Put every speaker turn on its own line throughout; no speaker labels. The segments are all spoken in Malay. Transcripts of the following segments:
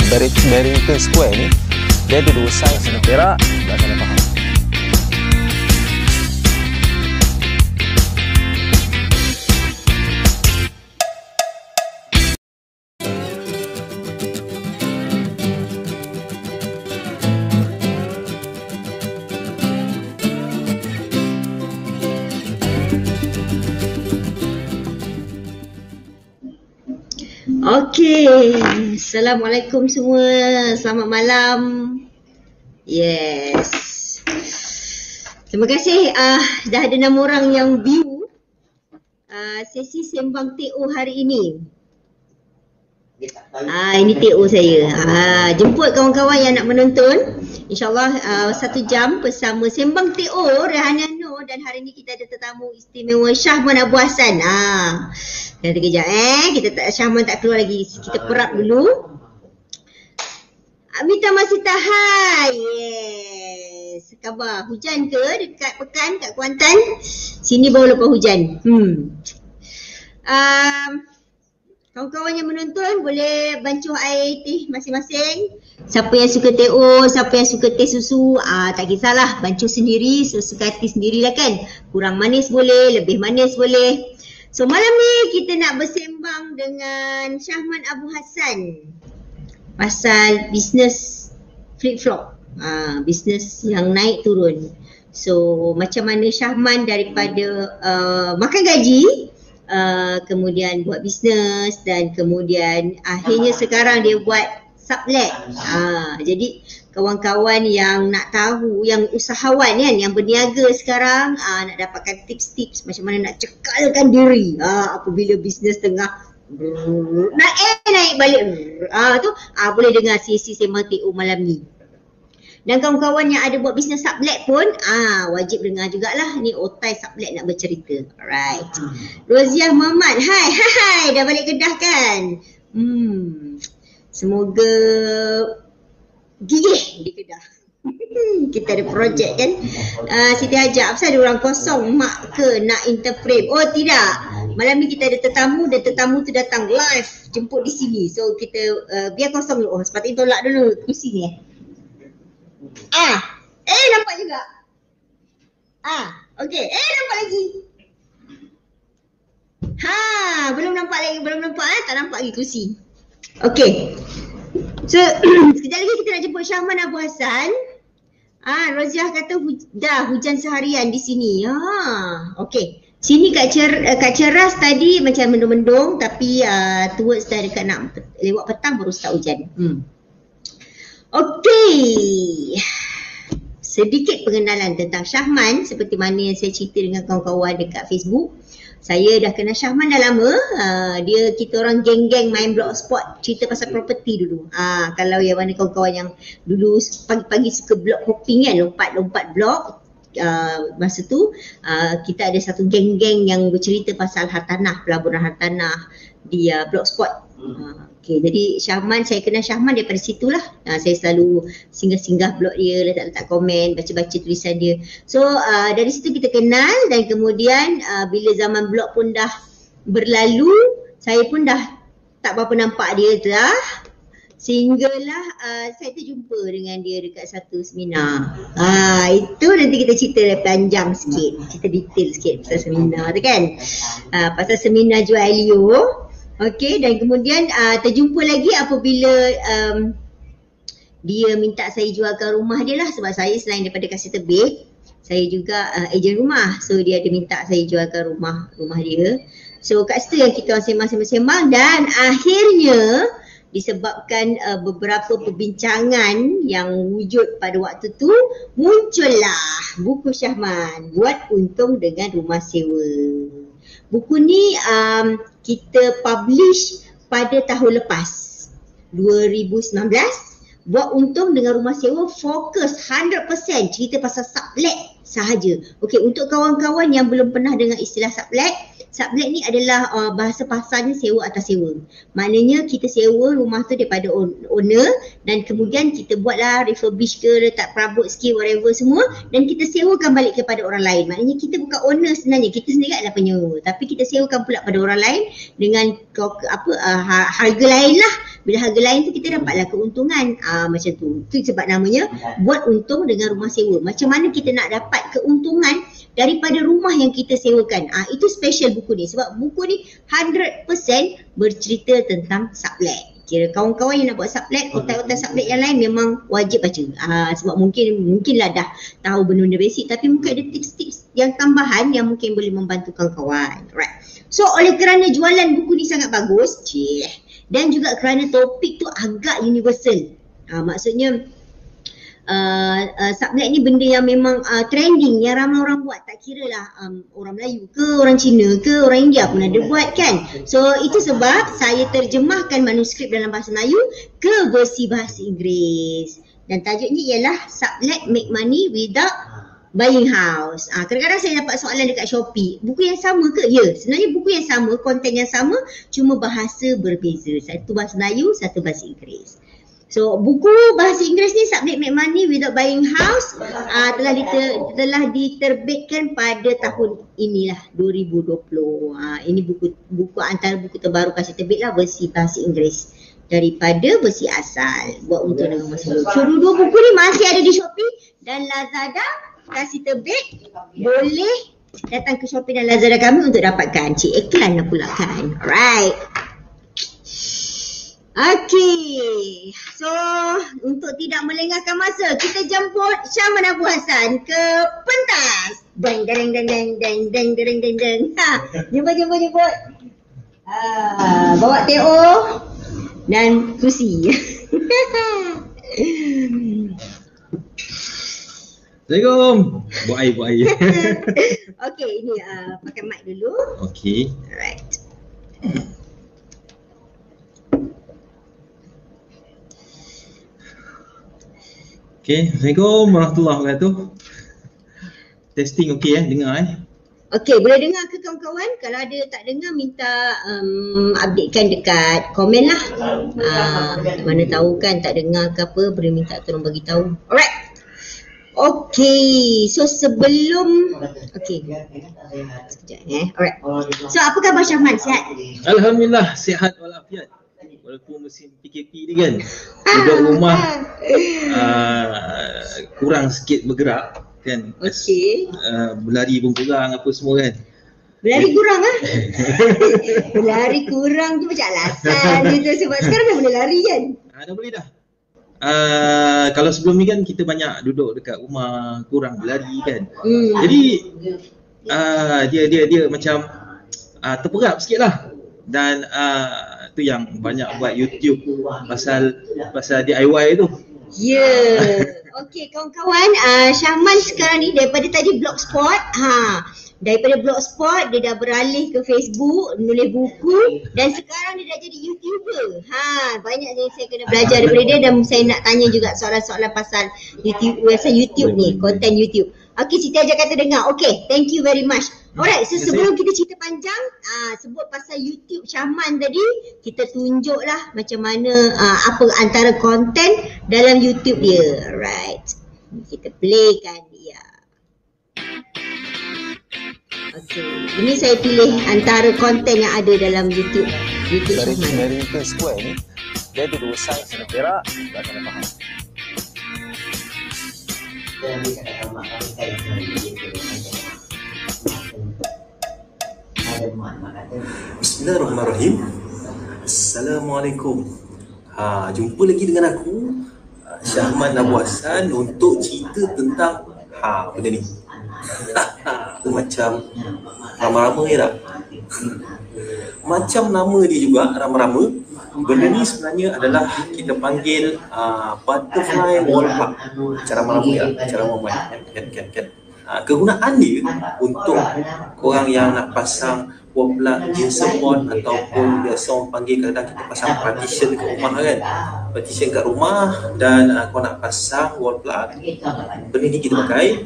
Barrington Square ni dia ada dua saiz ni. Perak tak salah faham.
Okey, Assalamualaikum semua. Selamat malam. Yes. Terima kasih dah ada 6 orang yang view sesi sembang TO hari ini. Ini TO saya. Jemput kawan-kawan yang nak menonton. InsyaAllah 1 jam bersama sembang TO Rehana Nur, dan hari ni kita ada tetamu istimewa Syahman Abu Hassan. Nanti kejap kita tak, Syahman tak keluar lagi. Kita perap dulu. Mita masih tahan. Yes. Khabar hujan ke dekat Pekan, kat Kuantan? Sini baru lepas hujan. Kawan-kawan yang menonton boleh bancuh air teh masing-masing. Siapa yang suka TO, siapa yang suka teh susu, tak kisahlah, bancuh sendiri, sesuka hati sendirilah kan. Kurang manis boleh, lebih manis boleh. So malam ni kita nak bersembang dengan Syahman Abu Hassan pasal bisnes flip-flop, bisnes yang naik turun. So macam mana Syahman daripada makan gaji, kemudian buat bisnes, dan kemudian akhirnya sekarang dia buat sublet. Jadi kawan-kawan yang nak tahu, yang usahawan kan, yang berniaga sekarang, nak dapatkan tips-tips macam mana nak cekalkan diri apabila bisnes tengah naik balik tu, boleh dengar sesi sembang TO malam ni. Dan kawan-kawan yang ada buat bisnes sublet pun wajib dengar jugalah. Ni Otai Sublet nak bercerita. Alright. Roziah Muhammad, hai dah balik Kedah kan? Semoga gigih di Kedah. Kita ada projek kan. Siti Hajar, apa ada orang kosong mak ke nak interframe? Oh tidak, malam ni kita ada tetamu, dan tetamu tu datang live jemput di sini. So kita biar kosong dulu. Sepatutnya tolak dulu kursi ni. Nampak juga. Okey. Nampak lagi. Belum nampak lagi, tak nampak lagi kursi. Okey. So sekejap lagi kita nak jemput Syahman Abu Hassan. Roziah kata dah hujan seharian di sini. Okey. Sini kat Ceras tadi macam mendung-mendung, tapi towards dah dekat nak lewat petang baru start hujan. Okey. Sedikit pengenalan tentang Syahman, seperti mana yang saya cerita dengan kawan-kawan dekat Facebook. Saya dah kenal Syahman dah lama. Kita orang geng-geng main blogspot, cerita pasal property dulu. Kalau yang mana kawan-kawan yang dulu pagi-pagi suka blog hopping kan, lompat-lompat blog. Masa tu kita ada satu geng-geng yang bercerita pasal hartanah, pelaburan hartanah di blogspot. Okay, jadi Syahman, saya kenal Syahman daripada situlah. Saya selalu singgah-singgah blog dia, letak-letak komen, baca-baca tulisan dia. So dari situ kita kenal, dan kemudian bila zaman blog pun dah berlalu, saya pun dah tak berapa nampak dia dah. Sehinggalah saya terjumpa dengan dia dekat satu seminar. Itu nanti kita cerita panjang sikit, cerita detail sikit pasal seminar tu kan. Pasal seminar jual Alio. Okey, dan kemudian terjumpa lagi apabila dia minta saya jualkan rumah dia lah, sebab saya selain daripada kasih terbit, saya juga ejen rumah. So dia ada minta saya jualkan rumah dia. So kat situ yang kita sembang-sembang, dan akhirnya disebabkan beberapa perbincangan yang wujud pada waktu tu, muncullah buku Syahman, Buat Untung dengan Rumah Sewa. Buku ni kita publish pada tahun lepas, 2019. Buat Untung dengan Rumah Sewa fokus 100% cerita pasal sublet sahaja. Okey, untuk kawan-kawan yang belum pernah dengar istilah sublet, sublet ni adalah bahasa pasarnya sewa atas sewa. Maknanya kita sewa rumah tu daripada owner, dan kemudian kita buatlah refurbish ke, letak perabot sikit, whatever semua, dan kita sewakan balik kepada orang lain. Maknanya kita bukan owner sebenarnya, kita sendiri adalah penyewa, tapi kita sewakan pula pada orang lain dengan harga lain lah. Bila harga lain tu kita dapatlah keuntungan. Macam tu. Itu sebab namanya buat untung dengan rumah sewa. Macam mana kita nak dapat keuntungan daripada rumah yang kita sewakan. Itu special buku ni. Sebab buku ni 100% bercerita tentang sublet. Kira kawan-kawan yang nak buat sublet, hotel-hotel sublet yang lain memang wajib baca. Sebab mungkinlah dah tahu benda-benda basic, tapi mungkin ada tips-tips yang tambahan yang mungkin boleh membantu kawan-kawan. Right. So oleh kerana jualan buku ni sangat bagus, dan juga kerana topik tu agak universal. Maksudnya sublet ni benda yang memang trending, yang ramai orang buat. Tak kira lah orang Melayu ke, orang Cina ke, orang India pun ada buat kan. So itu sebab saya terjemahkan manuskrip dalam bahasa Melayu ke versi bahasa Inggeris. Dan tajuknya ialah Sublet Make Money Without Buying House. Kadang-kadang saya dapat soalan dekat Shopee, buku yang sama ke? Ya, sebenarnya buku yang sama, konten yang sama, cuma bahasa berbeza. Satu bahasa Melayu, satu bahasa Inggeris. So buku bahasa Inggeris ni Sublet Make Money Without Buying House telah diterbitkan pada tahun inilah 2020. Ini buku antara buku terbaru kasih terbit lah versi bahasa Inggeris daripada versi asal. Buat untuk dengan masa lalu. So dua buku ni masih ada di Shopee dan Lazada kasih terbit. Boleh datang ke Shopee dan Lazada kami untuk dapatkan. Iklan lah pula kan. Alright. Okey, so untuk tidak melengahkan masa, kita jemput Syahman Abu Hassan ke pentas. Deng deng deng deng deng deng deng deng deng. Jemput. Bawa Teo dan kursi.
Assalamualaikum. Buai.
Okey, ini pakai mic dulu.
Okey.
Alright.
Okay, Assalamualaikum warahmatullahi wabarakatuh. Testing okey dengar
Okey, boleh dengar ke kawan-kawan? Kalau ada tak dengar, minta updatekan dekat komen lah. Mana tahu kan tak dengar ke apa, boleh minta tolong bagi tahu. Alright. Okey, so sebelum sekejap alright. So apa khabar Syahman? Sihat?
Alhamdulillah, sihat walafiat. Walaupun musim PKP ni kan, duduk rumah kurang sikit bergerak kan.
Okey.
Berlari pun kurang apa semua kan.
Berlari kurang Berlari kurang tu macam alasan gitu. Sebab sekarang dah boleh lari kan.
Dah boleh dah. Kalau sebelum ni kan kita banyak duduk dekat rumah, kurang berlari kan. Jadi dia macam terperap sikit lah. Dan tu yang banyak buat YouTube pasal DIY tu. Okey
kawan-kawan, Syahman sekarang ni daripada tadi Blogspot, daripada Blogspot dia dah beralih ke Facebook, nulis buku dan sekarang dia dah jadi YouTuber. Banyak yang saya kena belajar daripada dia dan saya nak tanya juga soalan-soalan pasal YouTube ni, konten YouTube. Okey, Siti Hajar kata dengar. Okey, thank you very much. Alright, so sebelum kita cerita panjang, sebut pasal YouTube Syahman tadi, kita tunjuklah macam mana apa antara konten dalam YouTube dia. Alright, kita playkan dia. Okey, ini saya pilih antara konten yang ada dalam YouTube
Dari
Syahman.
American Square ni, dia ada dua saiz ni. Perak, tak kena faham.
Bismillahirrahmanirrahim. Assalamualaikum. Jumpa lagi dengan aku, Syahman Abu Hassan, untuk cerita tentang benda ni. Tu macam rama-rama ya tak? Macam nama dia juga, rama-rama. Benda ni sebenarnya adalah kita panggil butterfly wall plug. Cara rama-rama ya, cara rama kan. Kegunaan dia untuk korang yang nak pasang wall plug gypsum board ataupun biasa orang panggil kadang kita pasang partition kat rumah kan. Partition kat rumah dan kau nak pasang wall plug. Benda ni kita pakai.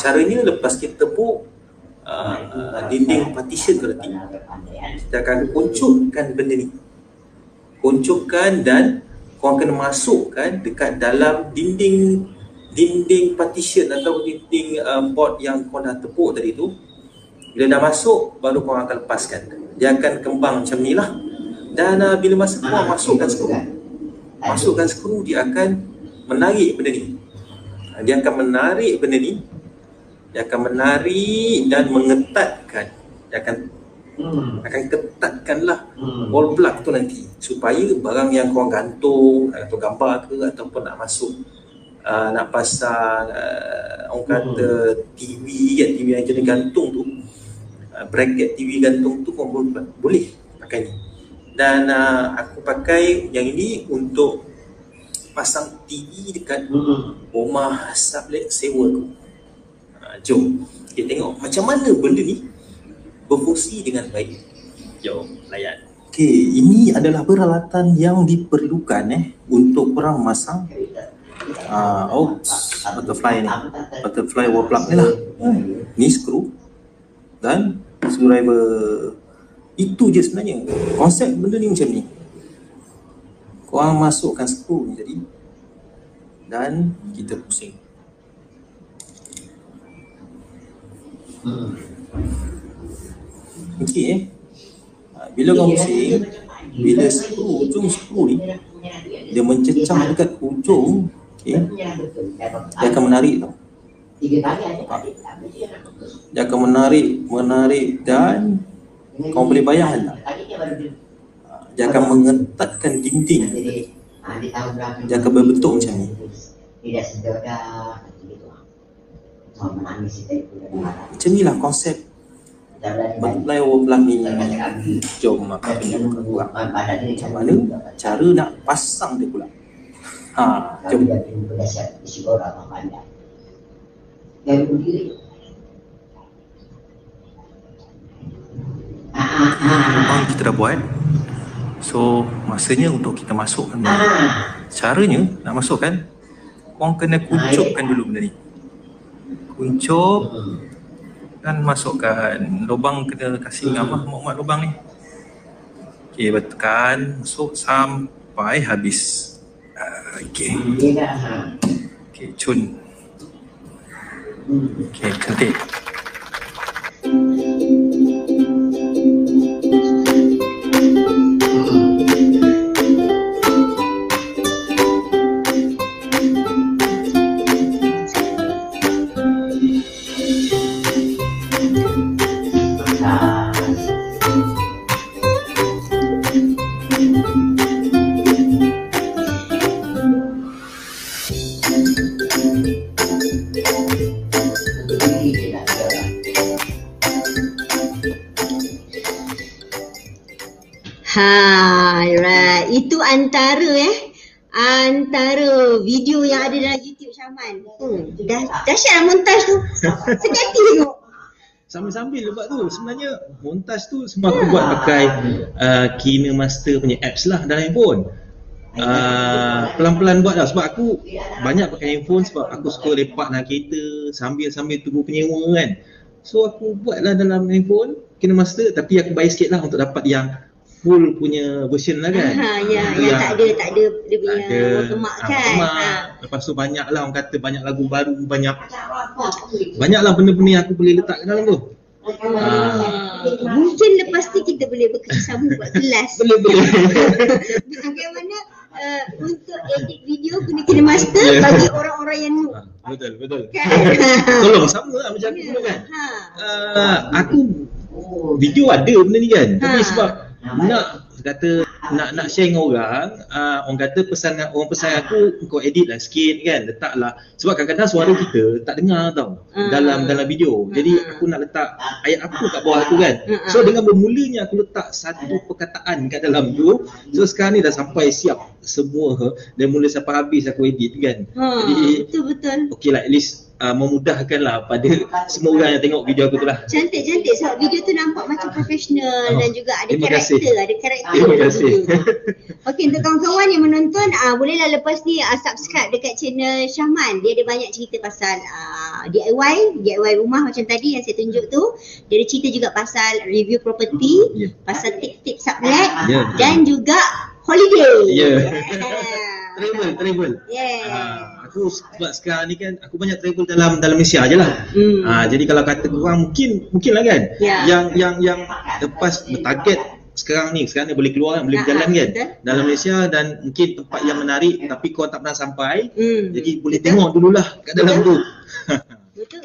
Caranya lepas kita tepuk dinding partition tu nanti, kita akan kuncupkan benda ni. Kuncupkan dan kau kena masukkan dekat dalam dinding partition atau dinding board yang kau dah tepuk tadi tu. Bila dah masuk, baru kau akan lepaskan. Dia akan kembang macam ni lah. Dan bila masa korang masukkan skru, dia akan menarik benda ni. Dia akan menarik benda ni. Dia akan menarik dan mengetatkan. Dia akan ketatkanlah wall plug tu nanti, supaya barang yang korang gantung atau gambar ke, ataupun nak masuk nak pasang orang kata TV kan, TV yang jenis gantung tu, bracket TV gantung tu korang boleh pakai ni. Dan aku pakai yang ini untuk pasang TV dekat rumah sublet sewa tu. Jom kita tengok macam mana benda ni berfungsi dengan baik. Jom layan. Okey, ini adalah peralatan yang diperlukan untuk korang masang butterfly wall plug ni lah. Ni skru dan screwdriver. Itu je sebenarnya. Konsep benda ni macam ni. Korang masukkan skru ni tadi dan kita pusing. Okey bila kau pusing, bila ujung skru ni dia mencecah dekat ujung, okey, dia akan menarik tau. Dia akan menarik dan kau boleh bayangkan tak? Dia akan mengetatkan dinding. Dia akan berbentuk macam ni. Macam ni lah konsep butterfly wall plug ni. Jom aku tunjukkan korang macam mana cara nak pasang dia pula. Jom. Lubang kita dah buat. So masanya untuk kita masukkan. Caranya nak masukkan, korang kena kuncupkan dulu benda ni. Kuncup dan masukkan. Lubang kena kasih gambar mak lubang ni. Okey, tekan masuk sampai habis. Okey. Okey, cun. Okey, cantik.
Right. Itu antara video yang ada dalam YouTube Syahman. Dahsyat montaj tu. Sekali tengok.
Sambil-sambil buat tu. Sebenarnya montaj tu semua aku buat pakai KineMaster punya apps lah dalam handphone. Pelan-pelan buat lah sebab aku banyak pakai handphone sebab aku suka lepak dalam kereta sambil tunggu penyewa kan. So aku buat lah dalam handphone KineMaster, tapi aku bayar sikit lah untuk dapat yang full punya version lah kan.
Yang tak ada dia punya watermark kan.
Lepas tu banyak lah orang kata, banyak lagu baru, banyak lah benda-benda yang aku boleh letak dalam tu.
Mungkin lepas tu kita boleh bekerjasama buat kelas.
Boleh.
Bagaimana untuk edit video guna KineMaster bagi orang-orang yang noob.
Betul.
Kan?
Tolong sama lah macam aku dulu kan. Aku video ada benda ni kan. Tapi sebab nak share dengan orang, orang kata orang pesan aku, kau edit lah sikit kan, letak lah, sebab kadang-kadang suara kita tak dengar tau dalam video. Jadi aku nak letak ayat aku kat bawah tu kan. So dengan bermulanya aku letak satu perkataan kat dalam tu. So sekarang ni dah sampai siap semua, dan mula sampai habis aku edit kan. Jadi
betul.
Okay lah, at least memudahkan lah pada semua orang yang tengok video aku tu lah.
Cantik sebab video tu nampak macam profesional dan juga ada karakter.
Terima kasih.
Okey, untuk kawan-kawan yang menonton, bolehlah lepas ni subscribe dekat channel Syahman. Dia ada banyak cerita pasal DIY rumah macam tadi yang saya tunjuk tu. Dia ada cerita juga pasal review property, pasal tips-tips sublet dan juga holiday.
Travel. Aku sebab sekarang ni kan aku banyak travel dalam Malaysia je lah. Jadi kalau kata korang mungkin lah kan, yang lepas bertarget sekarang ni boleh keluar kan, boleh berjalan kan dalam Malaysia, dan mungkin tempat yang menarik tapi kau tak pernah sampai. Jadi boleh tengok dululah kat dalam tu.
Betul,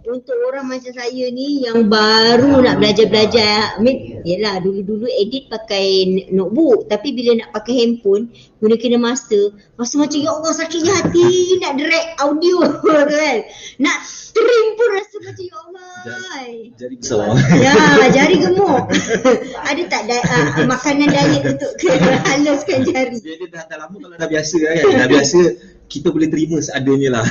untuk orang macam saya ni yang baru nak belajar-belajar, yelah dulu-dulu edit pakai notebook, tapi bila nak pakai handphone guna kena master macam ya Allah sakitnya hati nak direct audio kan, nak trim pun rasa macam ya Allah
Jari besar.
ya jari gemuk. Ada tak makanan diet untuk haluskan jari?
Dia dah lama, kalau dah biasa kan, dah biasa kita boleh terima seadanya lah.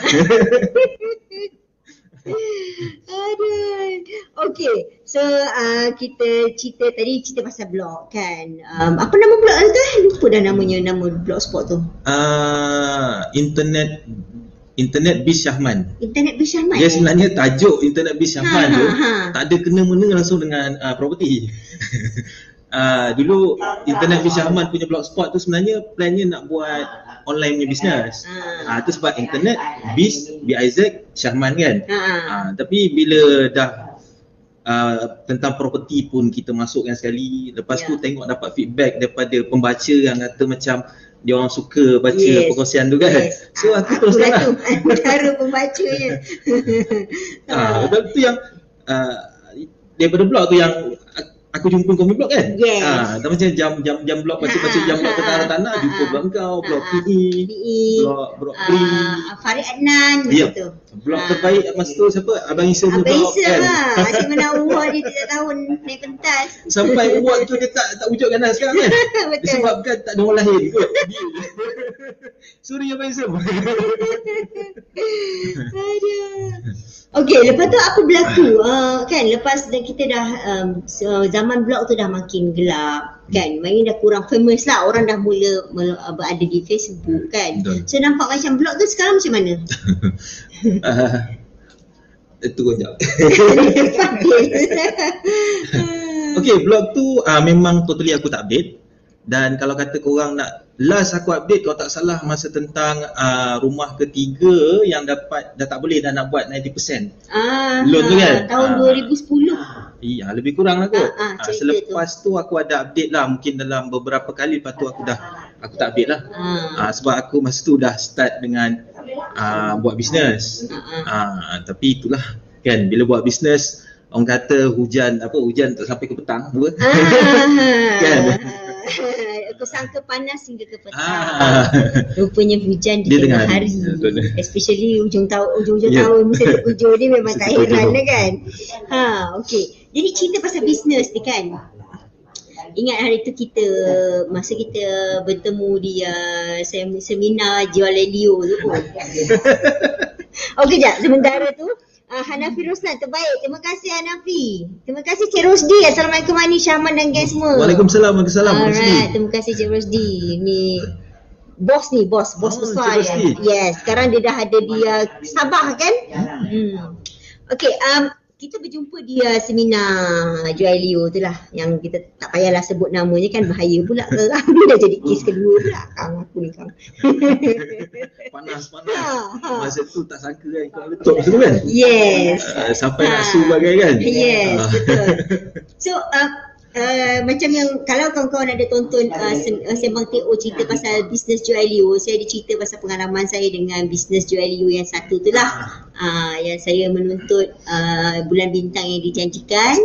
Aduh. Okay, so kita cerita pasal blog kan. Apa nama blog tu? Lupa dah nama blogspot tu.
Internet Biz Syahman.
Internet Biz Syahman.
Dia sebenarnya tajuk Internet Biz Syahman tu tak ada kena-mena langsung dengan property. Dulu Internet Biz Syahman punya blogspot tu sebenarnya plannya nak buat online punya business. Tu sebab Internet Biz BIZ Syahman kan. Tapi bila dah tentang property pun kita masukkan sekali. Lepas tu tengok dapat feedback daripada pembaca yang kata macam dia orang suka baca perkongsian tu kan. So aku terus terang
cara pembacanya.
Tu yang daripada blog tu yang aku jumpa kau punya blog kan? Tak macam jam blog, baca jam blog tentang tanah, jumpa blog kau, blog PE, blog Pri,
Farid Adnan gitu.
Blog terbaik masa tu siapa? Abang Isa punya blog kan?
Asyik menawar dia 3 tahun naik pentas.
Sampai award tu dia tak wujudkan dah sekarang kan? Disebabkan tak ada orang lahir kot. Sorry Abang Isa.
Okey, lepas tu apa berlaku? Kan lepas kita dah zaman blog tu dah makin gelap kan, main dah kurang famous lah, orang dah mula berada di Facebook kan. So nampak macam blog tu sekarang macam mana?
Itu kejap. Okey, blog tu memang totally aku tak update. Dan kalau kata korang nak last aku update, kalau tak salah masa tentang rumah ketiga yang dah tak boleh dah nak buat 90% loan tu kan,
tahun 2010.
Iya, lebih kurang lah kot. Selepas tu aku ada update lah, mungkin dalam beberapa kali. Lepas tu aku tak update lah. Sebab aku masa tu dah start dengan buat bisnes. Tapi itulah kan, bila buat bisnes orang kata hujan tak sampai ke petang kan.
Aku sangka panas hingga ke petang. Rupanya hujan di tengah hari. Especially hujung tahun masa hujung ni memang tak heran lah kan. Okey. Jadi cerita pasal bisnes ni kan. Ingat hari tu masa kita bertemu di seminar jual radio tu pun. Okey jap, sementara tu Hanafi Roslan terbaik. Terima kasih Hanafi. Terima kasih Cik Rosdi. Assalamualaikum Ani, Syahman dan geng semua.
Waalaikumsalam.
Alright, terima kasih Cik Rosdi. Ni bos besar ya. Yes, sekarang dia dah ada di Sabah kan? Okey, kita berjumpa di seminar Joelio tu lah, yang kita tak payahlah sebut namanya kan, bahaya pula. Dia dah jadi kes kedua pula kang aku ni kang.
Panas. Masa tu tak sangka kan kau letup masa tu kan?
Yes.
Sampai nak su bagai kan?
Yes, betul. So macam yang kalau kawan-kawan ada tonton Sembang TO cerita pasal bisnes Joelio, saya ada cerita pasal pengalaman saya dengan bisnes Joelio yang satu tu lah. Yang saya menuntut bulan bintang yang dijanjikan,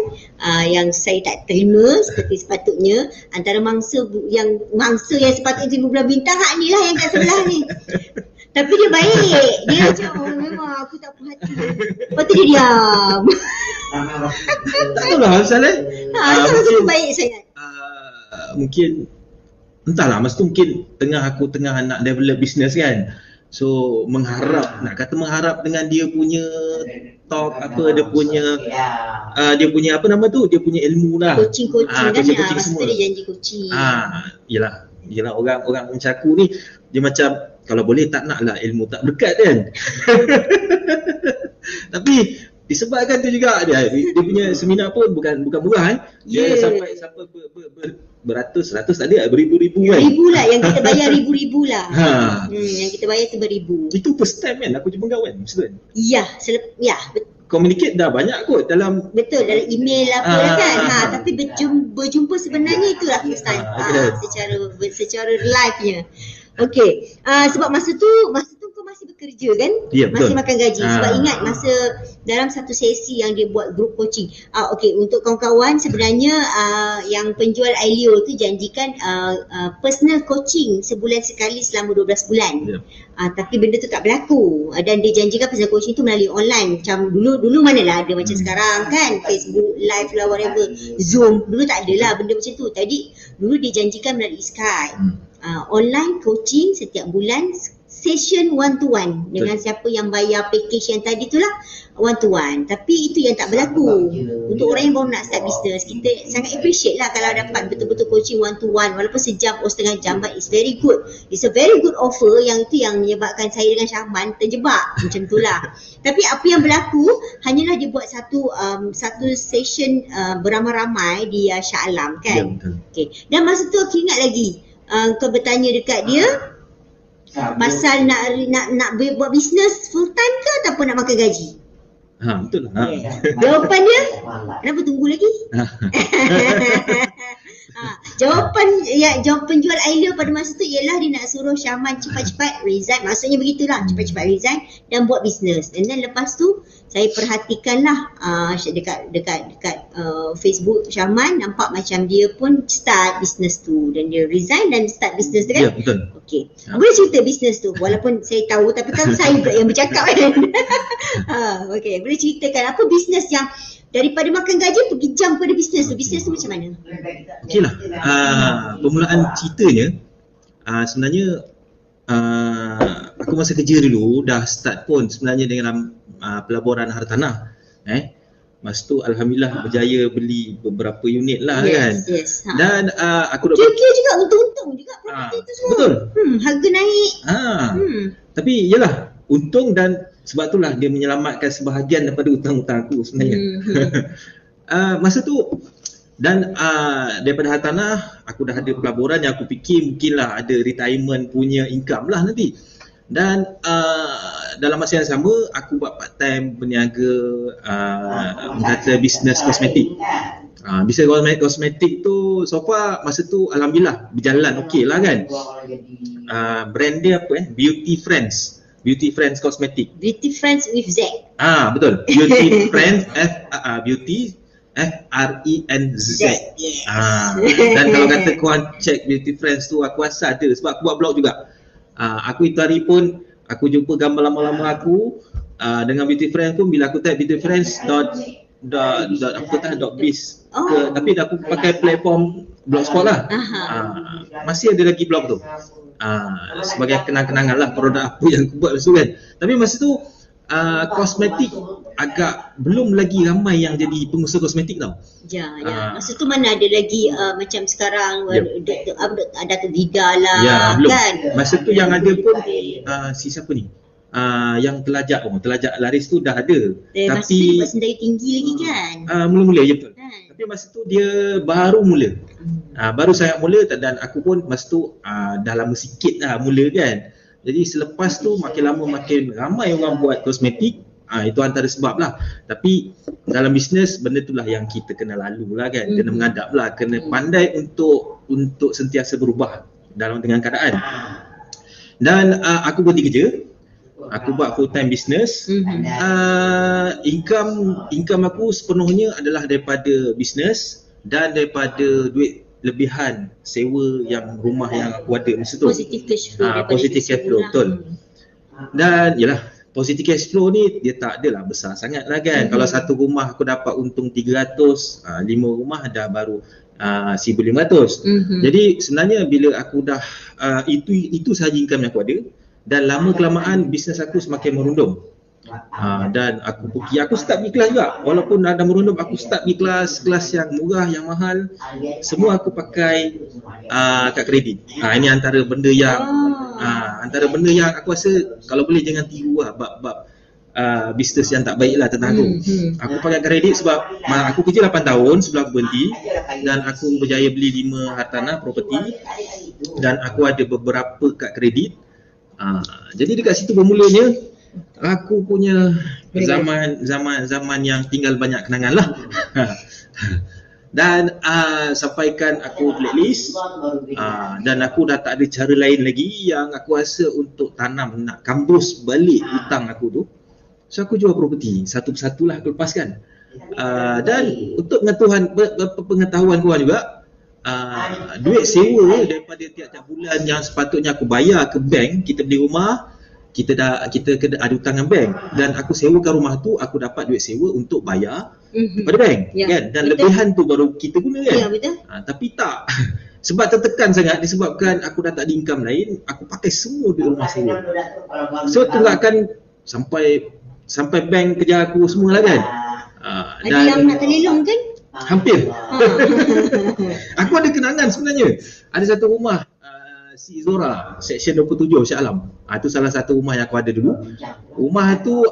yang saya tak terima seperti sepatutnya. Antara mangsa yang sepatutnya terima bulan bintang ni lah yang kat sebelah ni. Tapi dia baik. Dia macam memang aku tak puas hati. Lepas tu dia diam.
Tak tahu lah pasal
masa baik sangat.
Mungkin entahlah, masa tu mungkin aku tengah nak develop business kan. So mengharap dengan dia punya talk dia punya apa nama tu, dia punya ilmu lah,
coaching kan,
coaching semua.
Dia janji coaching.
Yelah orang macam aku ni, dia macam kalau boleh tak nak lah ilmu tak berkat kan. Tapi disebabkan tu juga dia punya seminar pun bukan murah kan. Dia sampai beratus tak ada, beribu-ribu kan.
Ribu lah yang kita bayar, ribu-ribu lah. Yang kita bayar tu beribu.
Itu first time kan aku jumpa kau kan, masa tu kan?
Ya, communicate
dah banyak kot dalam
email apa kan. Tapi jumpa sebenarnya itulah first time. Secara live-nya. Okey, sebab masa tu kau masih bekerja kan?
Ya,
masih
betul.
makan gaji. Sebab ingat masa dalam satu sesi yang dia buat group coaching. Okey, untuk kawan-kawan sebenarnya yang penjual Ailio tu janjikan personal coaching sebulan sekali selama 12 bulan.
Ya.
Tapi benda tu tak berlaku. Dan dia janjikan personal coaching tu melalui online. Macam dulu manalah ada macam sekarang kan, Facebook live lah, whatever, Zoom. Dulu tak ada lah benda macam tu. Tadi dulu dia janjikan melalui Skype. Online coaching setiap bulan, session one to one dengan siapa yang bayar package yang tadi tu lah, one to one. Tapi itu yang tak berlaku untuk orang yang baru nak start business. Kita sangat appreciate lah kalau dapat betul-betul coaching one to one, walaupun sejam atau setengah jam, but it's very good. It's a very good offer. Yang itu yang menyebabkan saya dengan Syahman terjebak macam tu lah. Tapi apa yang berlaku hanyalah dia buat satu session beramai-ramai di Shah Alam kan. Okay. Dan masa tu aku ingat lagi kau bertanya dekat dia pasal nak buat bisnes full time ke ataupun nak makan gaji?
Betul lah.
Jawapan dia, kenapa tunggu lagi? Jawab penjual Ailio pada masa tu ialah dia nak suruh Syahman cepat-cepat resign. Maksudnya begitulah, cepat-cepat resign dan buat bisnes. And then lepas tu saya perhatikanlah dekat Facebook Syahman, nampak macam dia pun start bisnes tu dan dia resign dan start bisnes tu kan?
Ya, betul.
Okey. Boleh cerita bisnes tu walaupun saya tahu, tapi kan saya pula yang bercakap kan. Okey, boleh ceritakan apa bisnes yang daripada makan gaji pergi jump pada bisnes tu. Bisnes tu macam mana?
Okeylah. Permulaan ceritanya sebenarnya aku masa kerja dulu dah start pun sebenarnya dengan pelaburan hartanah. Masa tu alhamdulillah berjaya beli beberapa unit lah kan.
Yes.
Dan aku dah
Kira-kira juga untung-untung juga property tu semua.
Betul.
Harga naik.
Tapi yalah, untung, dan sebab itulah dia menyelamatkan sebahagian daripada hutang-hutang aku sebenarnya. Masa tu dan daripada hartanah aku dah ada pelaburan yang aku fikir mungkinlah ada retirement punya income lah nanti. Dan dalam masa yang sama aku buat part time berniaga kata bisnes kosmetik. Bisnes kosmetik tu so far masa tu alhamdulillah berjalan okey lah kan. Brand dia apa Beauty Friends Cosmetic.
Beauty Friends with Z.
Betul. Beauty Friends Beauty FRENZ.
Yes.
Dan kalau kata korang check Beauty Friends tu, aku rasa ada sebab aku buat blog juga. Aku itu hari pun aku jumpa gambar lama-lama aku dengan Beauty Friends pun, bila aku type Beauty Friends .biz tapi dah aku pakai platform Blogspot lah. Masih ada lagi blog tu. Sebagai kenang-kenangan lah produk apa yang aku buat masa tu kan. Tapi masa tu kosmetik agak belum lagi ramai yang jadi pengusaha kosmetik tau.
Ya. Masa tu mana ada lagi macam sekarang ada Vida lah
belum.
kan.
Masa tu yang ada pun siapa ni? Yang telajak laris tu dah ada. Tapi
masih sendiri tinggi lagi kan.
Mula-mula ya betul. Tapi masa tu dia baru mula. Baru sangat mula, dan aku pun masa tu dah lama sikit dah mula kan. Jadi selepas tu makin lama makin ramai orang buat kosmetik. Itu antara sebab lah. Tapi dalam bisnes benda tu lah yang kita kena lalu lah kan. Kena mengadap lah, kena pandai untuk sentiasa berubah dengan keadaan. Dan aku berhenti kerja. Aku buat full time business. Income aku sepenuhnya adalah daripada business dan daripada duit lebihan sewa yang rumah yang aku ada masa tu.
Positive cash flow.
Positive cash flow, betul. Dan yalah, positive cash flow ni dia tak adalah besar sangat lah kan. Kalau satu rumah aku dapat untung 300, 5 rumah dah baru 1,500. Jadi sebenarnya bila aku dah itu sahaja income yang aku ada, dan lama kelamaan bisnes aku semakin merundum. Dan aku start pergi kelas juga. Walaupun ada merundum, aku start pergi kelas yang murah, yang mahal. Semua aku pakai kad kredit. Ini antara benda yang aku rasa kalau boleh jangan tiru lah bab bisnes yang tak baik lah tentang aku. Aku pakai kredit sebab aku kerja 8 tahun sebelum aku berhenti, dan aku berjaya beli 5 hartanah properti, dan aku ada beberapa kad kredit. Jadi dekat situ bermulanya aku punya zaman yang tinggal banyak kenangan lah. Dan sampaikan aku blacklist, dan aku dah tak ada cara lain lagi yang aku rasa untuk tanam, nak kambus balik hutang aku tu. So aku jual properti, satu persatulah aku lepaskan. Dan untuk pengetahuan korang juga, duit sewa daripada tiap-tiap bulan yang sepatutnya aku bayar ke bank, kita beli rumah, kita kena ada hutang dengan bank, dan aku sewakan rumah tu, aku dapat duit sewa untuk bayar pada bank, kan? Dan betul. Lebihan tu baru kita guna, kan?
Ya, betul.
Tapi tak. Sebab tertekan sangat disebabkan aku dah tak ada income lain, aku pakai semua duit rumah sewa. So tunggakan sampai bank kejar aku semua lah, kan?
Ada yang nak terlelong kan?
Hampir. Aku ada kenangan sebenarnya. Ada satu rumah si Zora, Seksyen 27 Shah Alam. Itu salah satu rumah yang aku ada dulu. Rumah tu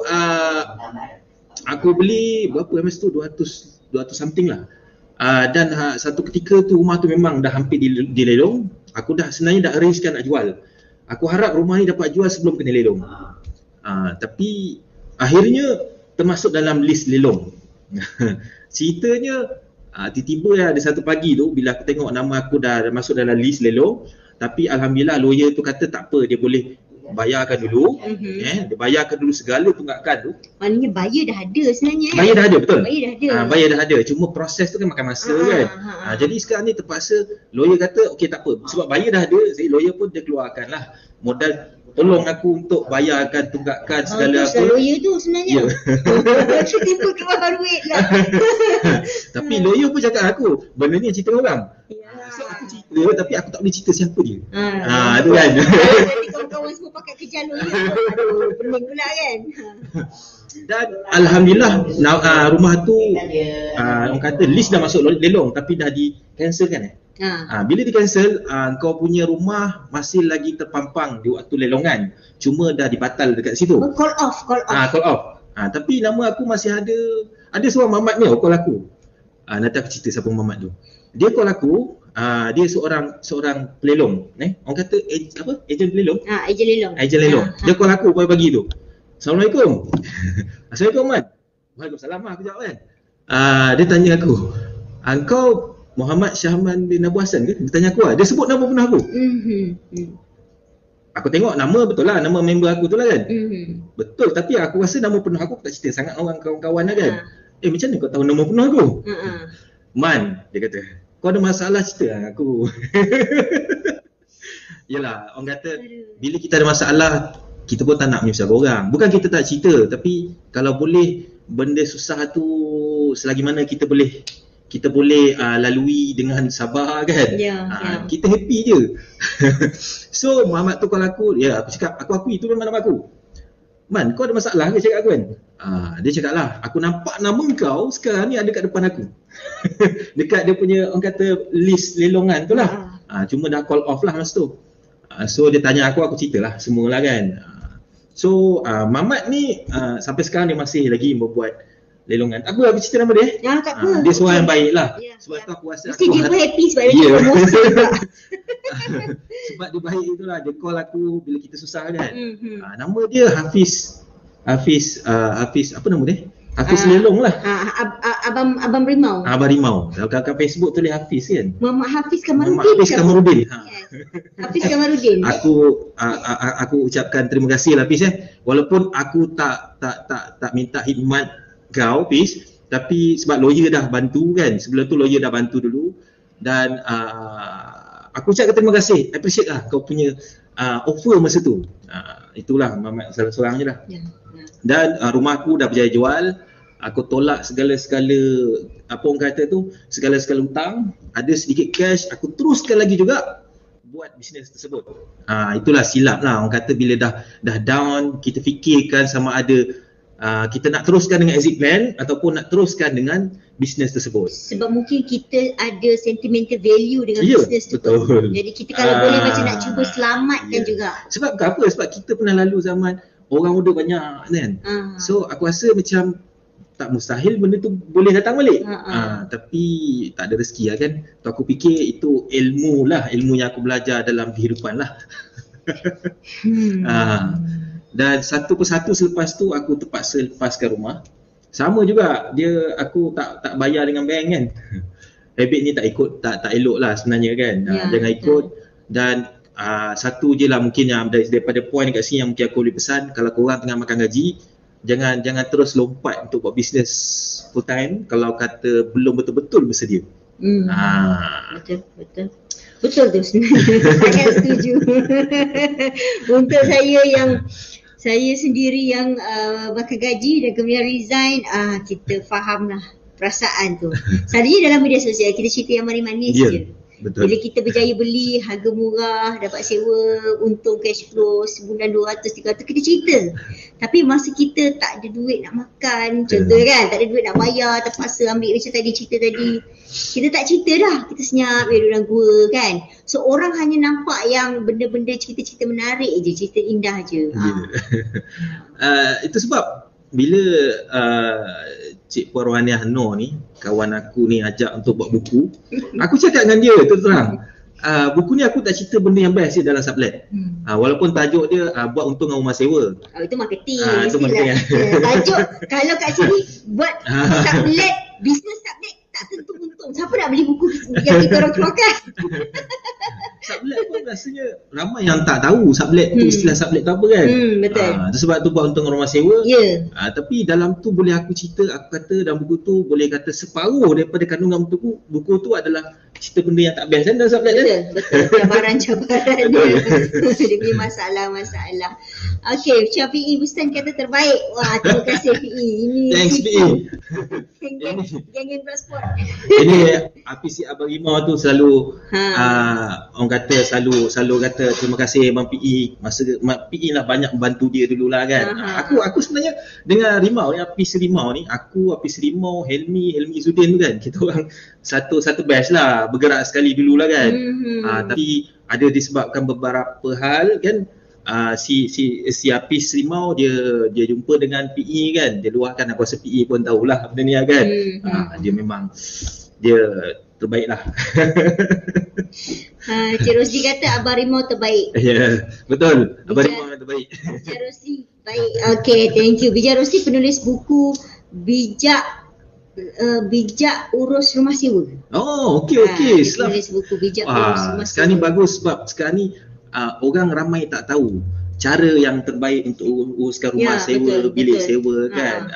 aku beli berapa masa tu? 200 something lah. Dan satu ketika tu rumah tu memang dah hampir dilelong. Aku dah sebenarnya dah arrangekan nak jual. Aku harap rumah ni dapat jual sebelum kena lelong. Tapi akhirnya termasuk dalam list lelong. Ceritanya tiba-tiba ada satu pagi tu bila aku tengok nama aku dah masuk dalam list lelong, tapi alhamdulillah lawyer tu kata tak apa, dia boleh bayarkan dulu. Dia bayarkan dulu segala tunggakan tu.
Maknanya bayar dah ada sebenarnya.
Bayar dah ada, betul.
Bayar dah ada.
Bayar dah ada. Cuma proses tu kan makan masa, kan. Jadi sekarang ni terpaksa lawyer kata okey tak apa. Sebab bayar dah ada, jadi lawyer pun dia keluarkan lah modal, tolong aku untuk bayarkan tunggakan segala apa.
Lawyer tu sebenarnya. Tiba keluar duit lah.
Tapi lawyer pun cakap aku, benda ni cerita orang. So aku cerita tapi aku tak boleh cerita siapa dia. Tu kan.
Jadi kawan-kawan semua pakai kejar lawyer. Aduh, pening pula kan.
Dan alhamdulillah rumah tu orang kata list dah masuk lelong tapi dah di cancel kan. Bila di cancel, kau punya rumah masih lagi terpampang di waktu lelongan. Cuma dah dibatal dekat situ.
Call off.
Call off. Tapi nama aku masih ada seorang Mamat ni call aku. Nanti aku cerita siapa Mamat tu. Dia call aku, dia seorang pelelong, orang kata ejen pelelong. Ejen lelong. Dia call aku pagi tu. Assalamualaikum. Assalamualaikum Mat. Waalaikumsalam, aku jawab kan. Dia tanya aku, engkau Muhammad Syahman bin Abu Hassan ke? Dia tanya aku dia sebut nama penuh aku. Aku tengok nama betul lah, nama member aku tu lah, kan. Betul, tapi aku rasa nama penuh aku tak cerita sangat orang kawan-kawan lah, kan. Macam mana kau tahu nama penuh aku? Man, dia kata, kau ada masalah cerita dengan aku. Yelah, orang kata bila kita ada masalah, kita pun tak nak menyusahkan orang. Bukan kita tak cerita, tapi kalau boleh benda susah tu selagi mana kita boleh lalui dengan sabar, kan. Kita happy je. So Muhammad tu call aku, aku cakap, aku akui itu memang nama aku. Man, kau ada masalah ke, cakap aku, kan. Dia cakap lah, aku nampak nama kau sekarang ni ada kat depan aku. Dekat dia punya orang kata list lelongan tu lah. Cuma dah call off lah masa tu. So dia tanya aku ceritalah semualah, kan. So Mamat ni sampai sekarang dia masih lagi membuat lelongan. Tak apa, aku cerita nama dia.
Tak apa.
Dia seorang yang baik lah. Sebab tu aku rasa
mesti dia pun happy sebab dia promosi juga.
Sebab dia baik itulah, dia call aku bila kita susah, kan. Nama dia Hafiz apa nama dia? Hafiz Lelong lah.
Abang Rimau.
Abang Rimau. Kalau kat Facebook tulis Hafiz, kan.
Muhammad Hafiz Kamarudin.
Hafiz Kamarudin.
Hafiz Kamarudin.
Aku ucapkan terima kasih lah, Hafiz. Walaupun aku tak minta khidmat kau, Hafiz, tapi sebab lawyer dah bantu, kan. Sebelum tu lawyer dah bantu dulu, dan aku ucapkan terima kasih, appreciate lah kau punya offer masa tu. Itulah Mamat salah seorang je lah. Dan rumah aku dah berjaya jual. Aku tolak segala-segala apa orang kata tu, segala-segala hutang. Ada sedikit cash, aku teruskan lagi juga buat bisnes tersebut. Itulah silap lah orang kata, bila dah down, kita fikirkan sama ada kita nak teruskan dengan exit plan ataupun nak teruskan dengan bisnes tersebut.
Sebab mungkin kita ada sentimental value dengan bisnes tu.
Betul.
Jadi kita kalau boleh macam nak cuba selamatkan juga.
Sebab apa? Sebab kita pernah lalu zaman orang muda banyak, kan. So aku rasa macam tak mustahil benda tu boleh datang balik. Tapi tak ada rezeki lah, kan. So, aku fikir itu ilmu yang aku belajar dalam kehidupan lah. Dan satu persatu selepas tu aku terpaksa lepaskan rumah. Sama juga, aku tak bayar dengan bank, kan. habit ni tak elok lah sebenarnya kan. Jangan ikut. Dan satu je lah mungkin yang daripada point dekat sini yang mungkin aku boleh pesan, kalau korang tengah makan gaji, jangan terus lompat untuk buat bisnes full time kalau kata belum betul-betul bersedia.
Betul tu sebenarnya. Sangat setuju. Untuk saya sendiri yang makan gaji dan kemudian resign, kita faham lah perasaan tu. Selalunya dalam media sosial kita cerita yang manis-manis je.
Betul.
Bila kita berjaya beli harga murah, dapat sewa, untung cash flow sebulan 200-300, kita cerita. Tapi masa kita tak ada duit nak makan, contoh kan, tak ada duit nak bayar, terpaksa ambil macam tadi cerita tadi, kita tak cerita dah, kita senyap duduk dalam gua kan. So orang hanya nampak yang benda-benda cerita-cerita menarik je, cerita indah je.
Itu sebab bila Cik Puan Rohaniah Noor ni, kawan aku ni ajak untuk buat buku, aku cakap dengan dia terus terang, buku ni aku tak cerita benda yang best je dalam sublet. Walaupun tajuk dia buat untung dengan rumah sewa.
Itu marketing.
Itu marketing.
Tajuk kalau kat sini buat sublet, business sublet, tak tentu untung. Siapa nak beli buku yang kita orang keluarkan?
Sublet pun rasanya ramai yang tak tahu sublet tu, istilah sublet tu apa kan.
Betul.
Sebab tu buat untung rumah sewa. Tapi dalam tu boleh aku cerita, aku kata dalam buku tu boleh kata separuh daripada kandungan buku tu adalah cerita benda yang tak best kan dalam sublet.
Betul. Cabaran-cabaran dia punya masalah-masalah. Okey, Syafi'i Bustan kata terbaik. Wah, terima kasih PE. Ini
thanks PE.
Geng transport.
Ini APC Abang Rimau tu selalu orang kata selalu kata terima kasih Abang PE. Masa PE lah banyak membantu dia dululah kan. Aku sebenarnya dengan Rimau ni, APC Rimau ni, APC Rimau, Helmi Zudin tu kan, kita orang satu batch lah, bergerak sekali dululah kan. Tapi ada disebabkan beberapa hal kan, si Apis Rimau dia jumpa dengan PE kan, dia luahkan, aku rasa PE pun tahulah benda ni kan. Dia memang dia terbaik lah.
Cik Rosli kata Abang Rimau terbaik.
Ya, betul. Abang Rimau terbaik.
Bijak Rosli baik. Okay, thank you. Bijak Rosli penulis buku Bijak Urus Rumah Sewa.
Oh, okey.
Penulis buku Bijak Urus Rumah Sewa.
Sekarang ni bagus sebab sekarang ni orang ramai tak tahu cara yang terbaik untuk uruskan rumah sewa, bilik sewa kan.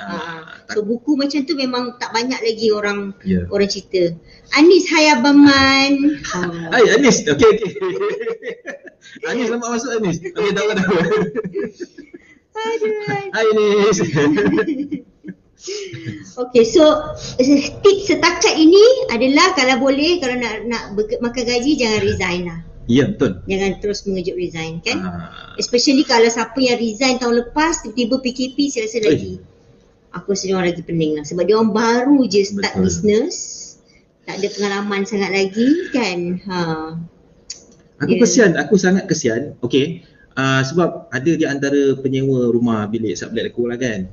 So buku macam tu memang tak banyak lagi orang cerita. Anis, hai Abang Man.
Hai Anis, okey. Anis, selamat masuk Anis. Okey, tahu. Hai Anis.
Okay, so tips setakat ini adalah kalau boleh, kalau nak makan gaji jangan resign lah.
Ya, betul.
Jangan terus mengejut resign kan. Especially kalau siapa yang resign tahun lepas tiba-tiba PKP, saya rasa lagi aku rasa dia orang lagi pening lah. Sebab dia orang baru je start business, tak ada pengalaman sangat lagi kan.
Aku sangat kesian. Okay, sebab ada di antara penyewa rumah bilik sublet aku lah kan,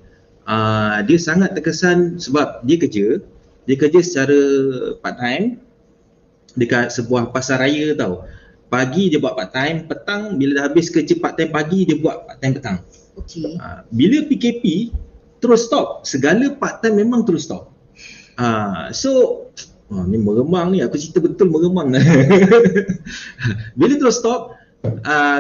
dia sangat terkesan sebab dia kerja secara part time dekat sebuah pasar raya tau. Pagi dia buat part time, petang bila dah habis kerja part time pagi dia buat part time petang.
Okey.
Bila PKP terus stop, segala part time memang terus stop. Ni meremang ni, aku cerita betul meremang. Bila terus stop,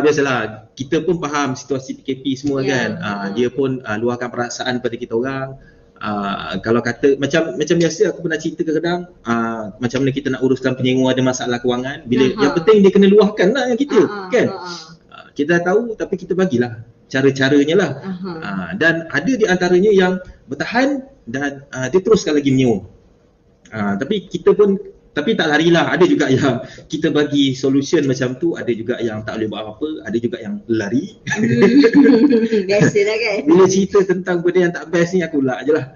biasalah kita pun faham situasi PKP semua kan. Dia pun luahkan perasaan pada kita orang. Kalau kata macam biasa aku pernah cerita kadang macam mana kita nak uruskan penyewa ada masalah kewangan, bila yang penting dia kena luahkan lah yang kita kan. Kita dah tahu tapi kita bagilah cara-caranya lah. Dan ada di antaranya yang bertahan dan dia teruskan lagi menyewa. Tapi kita pun tak larilah. Ada juga yang kita bagi solution macam tu, ada juga yang tak boleh buat apa-apa, ada juga yang lari.
Biasalah kan.
Bila cerita tentang benda yang tak best ni aku lak je lah.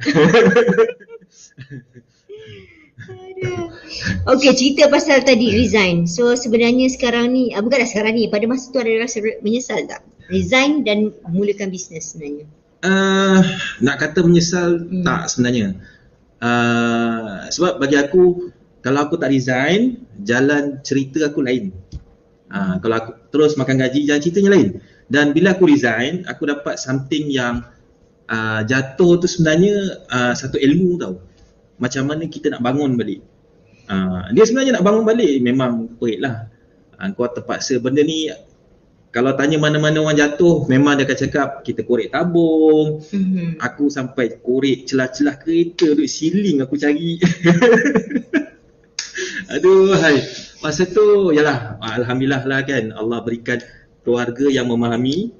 Okay, cerita pasal tadi resign. So sebenarnya sekarang ni, bukanlah sekarang ni, pada masa tu ada rasa menyesal tak? Resign dan mulakan bisnes sebenarnya.
Nak kata menyesal tak sebenarnya. Sebab bagi aku, kalau aku tak resign, jalan cerita aku lain. Kalau aku terus makan gaji, jalan ceritanya lain. Dan bila aku resign, aku dapat something yang jatuh tu sebenarnya satu ilmu tau. Macam mana kita nak bangun balik. Dia sebenarnya nak bangun balik memang perit lah. Kau terpaksa benda ni. Kalau tanya mana-mana orang jatuh, memang dia akan cakap kita korek tabung. Aku sampai korek celah-celah kereta, duduk siling aku cari. Aduh, hai. Masa tu, yalah, alhamdulillah lah kan, Allah berikan keluarga yang memahami.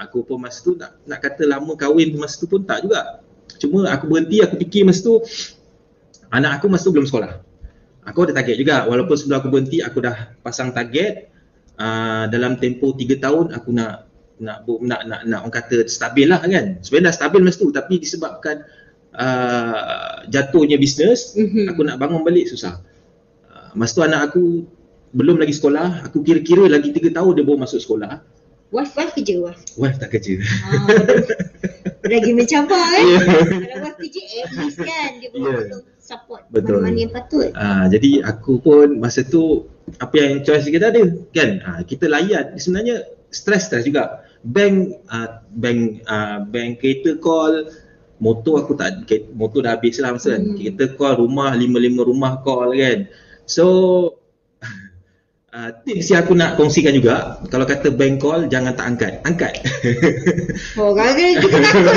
Aku pun masa tu nak kata lama kahwin masa tu pun tak juga. Cuma aku berhenti, aku fikir masa tu, anak aku masa tu belum sekolah. Aku ada target juga, walaupun sebelum aku berhenti, aku dah pasang target. Dalam tempoh 3 tahun aku nak orang kata stabil lah kan. Sebenarnya dah stabil masa tu, tapi disebabkan jatuhnya bisnes, aku nak bangun balik susah. Masa tu anak aku belum lagi sekolah, aku kira-kira lagi 3 tahun dia baru masuk sekolah.
Wife kerja,
Wife tak kerja.
Lagi mencabar kan. Kalau wife kerja, at least kan dia boleh support mana-mana yang patut.
Jadi aku pun masa tu apa yang choice kita ada kan, kita layan. Sebenarnya stress juga. Bank kereta call, motor aku tak, motor dah habis lah masa kan. Kereta call, rumah 5 rumah call kan. So tips yang aku nak kongsikan juga, kalau kata bank call jangan tak angkat.
Oh, kadang-kadang kita takut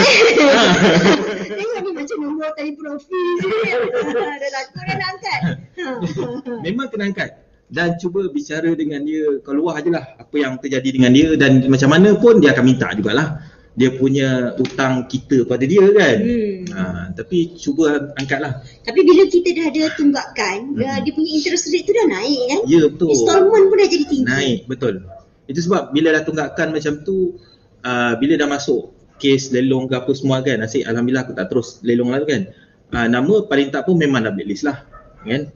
tengok ni macam nombor telefon office dah takut dah nak angkat.
Memang kena angkat dan cuba bicara dengan dia, keluar je lah apa yang terjadi dengan dia, dan macam mana pun dia akan minta jugalah. Dia punya hutang kita pada dia kan. Tapi cuba angkatlah.
Tapi bila kita dah ada tunggakan, dia punya interest rate tu dah naik kan?
Ya, betul.
Installment pun dah jadi tinggi.
Naik, betul. Itu sebab bila dah tunggakan macam tu, bila dah masuk kes lelong ke apa semua kan, asyik alhamdulillah aku tak terus lelong lagi kan. Nama paling tak pun memang dah blacklist lah kan.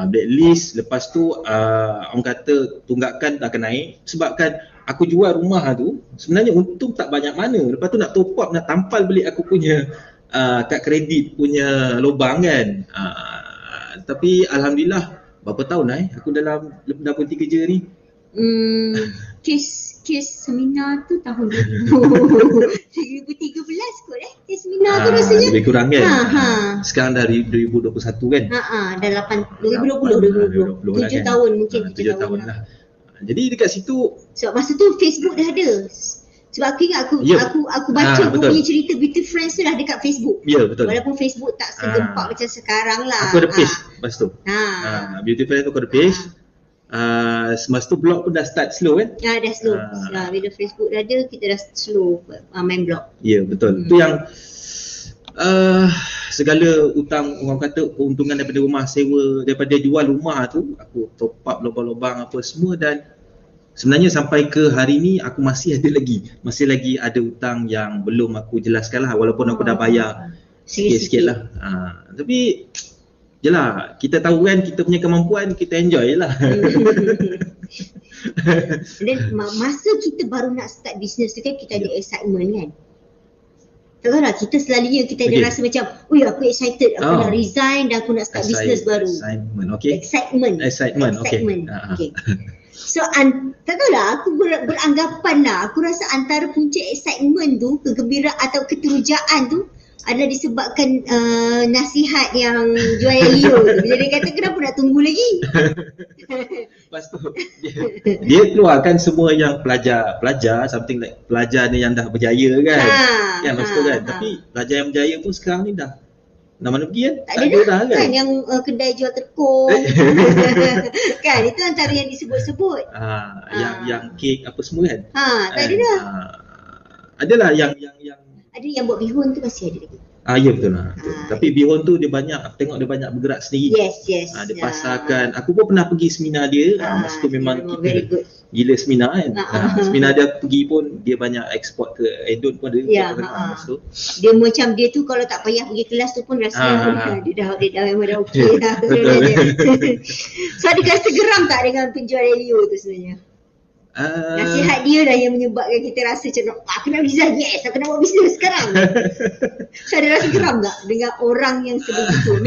Blacklist, lepas tu orang kata tunggakan tak akan naik sebabkan aku jual rumah tu sebenarnya untung tak banyak mana. Lepas tu nak top up, nak tampal balik aku punya kad kredit punya lubang kan. Tapi alhamdulillah berapa tahun aku dalam dah berhenti kerja ni.
Kes seminar tu tahun 2013 kot kes seminar tu rasanya.
Lebih kurang kan. Sekarang dah 2021 kan.
Dah 2020 7 tahun mungkin 7 tahun lah.
Jadi dekat situ
sebab masa tu Facebook dah ada. Sebab aku ingat aku baca aku punya cerita Beauty Friends tu dah dekat Facebook.
Ya, betul.
Walaupun Facebook tak segempak macam sekarang lah.
Aku ada page masa tu. Beauty Friends tu aku ada page. Masa tu blog pun dah start slow kan?
Dah slow. Bila Facebook dah ada, kita dah slow main blog.
Ya, betul. Itu yang segala hutang, orang kata keuntungan daripada rumah sewa, daripada jual rumah tu, aku top up lubang-lubang apa semua, dan sebenarnya sampai ke hari ni aku masih lagi ada hutang yang belum aku jelaskan lah, walaupun aku dah bayar sikit-sikit lah. Tapi yelah, kita tahu kan kita punya kemampuan, kita enjoy lah.
Dan masa kita baru nak start business tu kan, kita ada excitement kan. Tak tahu lah, kita selalunya kita ada rasa macam, aku excited, aku nak resign dan aku nak start business baru. Excitement. Okay. So tak tahu lah, aku beranggapan lah, aku rasa antara punca excitement tu, kegembiraan atau keterujaan tu adalah disebabkan nasihat yang jual Leo tu. Bila dia kata kenapa nak tunggu lagi.
Lepas tu dia keluarkan semua yang pelajar something like pelajar ni yang dah berjaya kan. Kan masa tu kan. Tapi pelajar yang berjaya pun sekarang ni dah mana pergi kan?
Tak ada dah kan yang kedai jual terkong. Kan itu antara yang disebut-sebut.
Yang kek apa semua kan.
Tak ada dah.
Adalah yang
ada yang buat bihun tu masih ada lagi.
Ya betul lah. Tapi bihun tu dia banyak, aku tengok dia banyak bergerak sendiri.
Yes.
Dia pasarkan. Aku pun pernah pergi seminar dia. Masa tu memang kita gila seminar kan. Seminar dia pergi pun dia banyak ekspor ke Edun pun ada.
Dia macam dia tu kalau tak payah pergi kelas tu pun rasa dia dah memang dah okey lah. So ada rasa geram tak dengan penjual Leo tu sebenarnya? Nasihat dia dah yang menyebabkan kita rasa macam aku nak resign, yes, aku nak buat bisnes sekarang. So ada rasa geram tak dengan orang yang sebegitu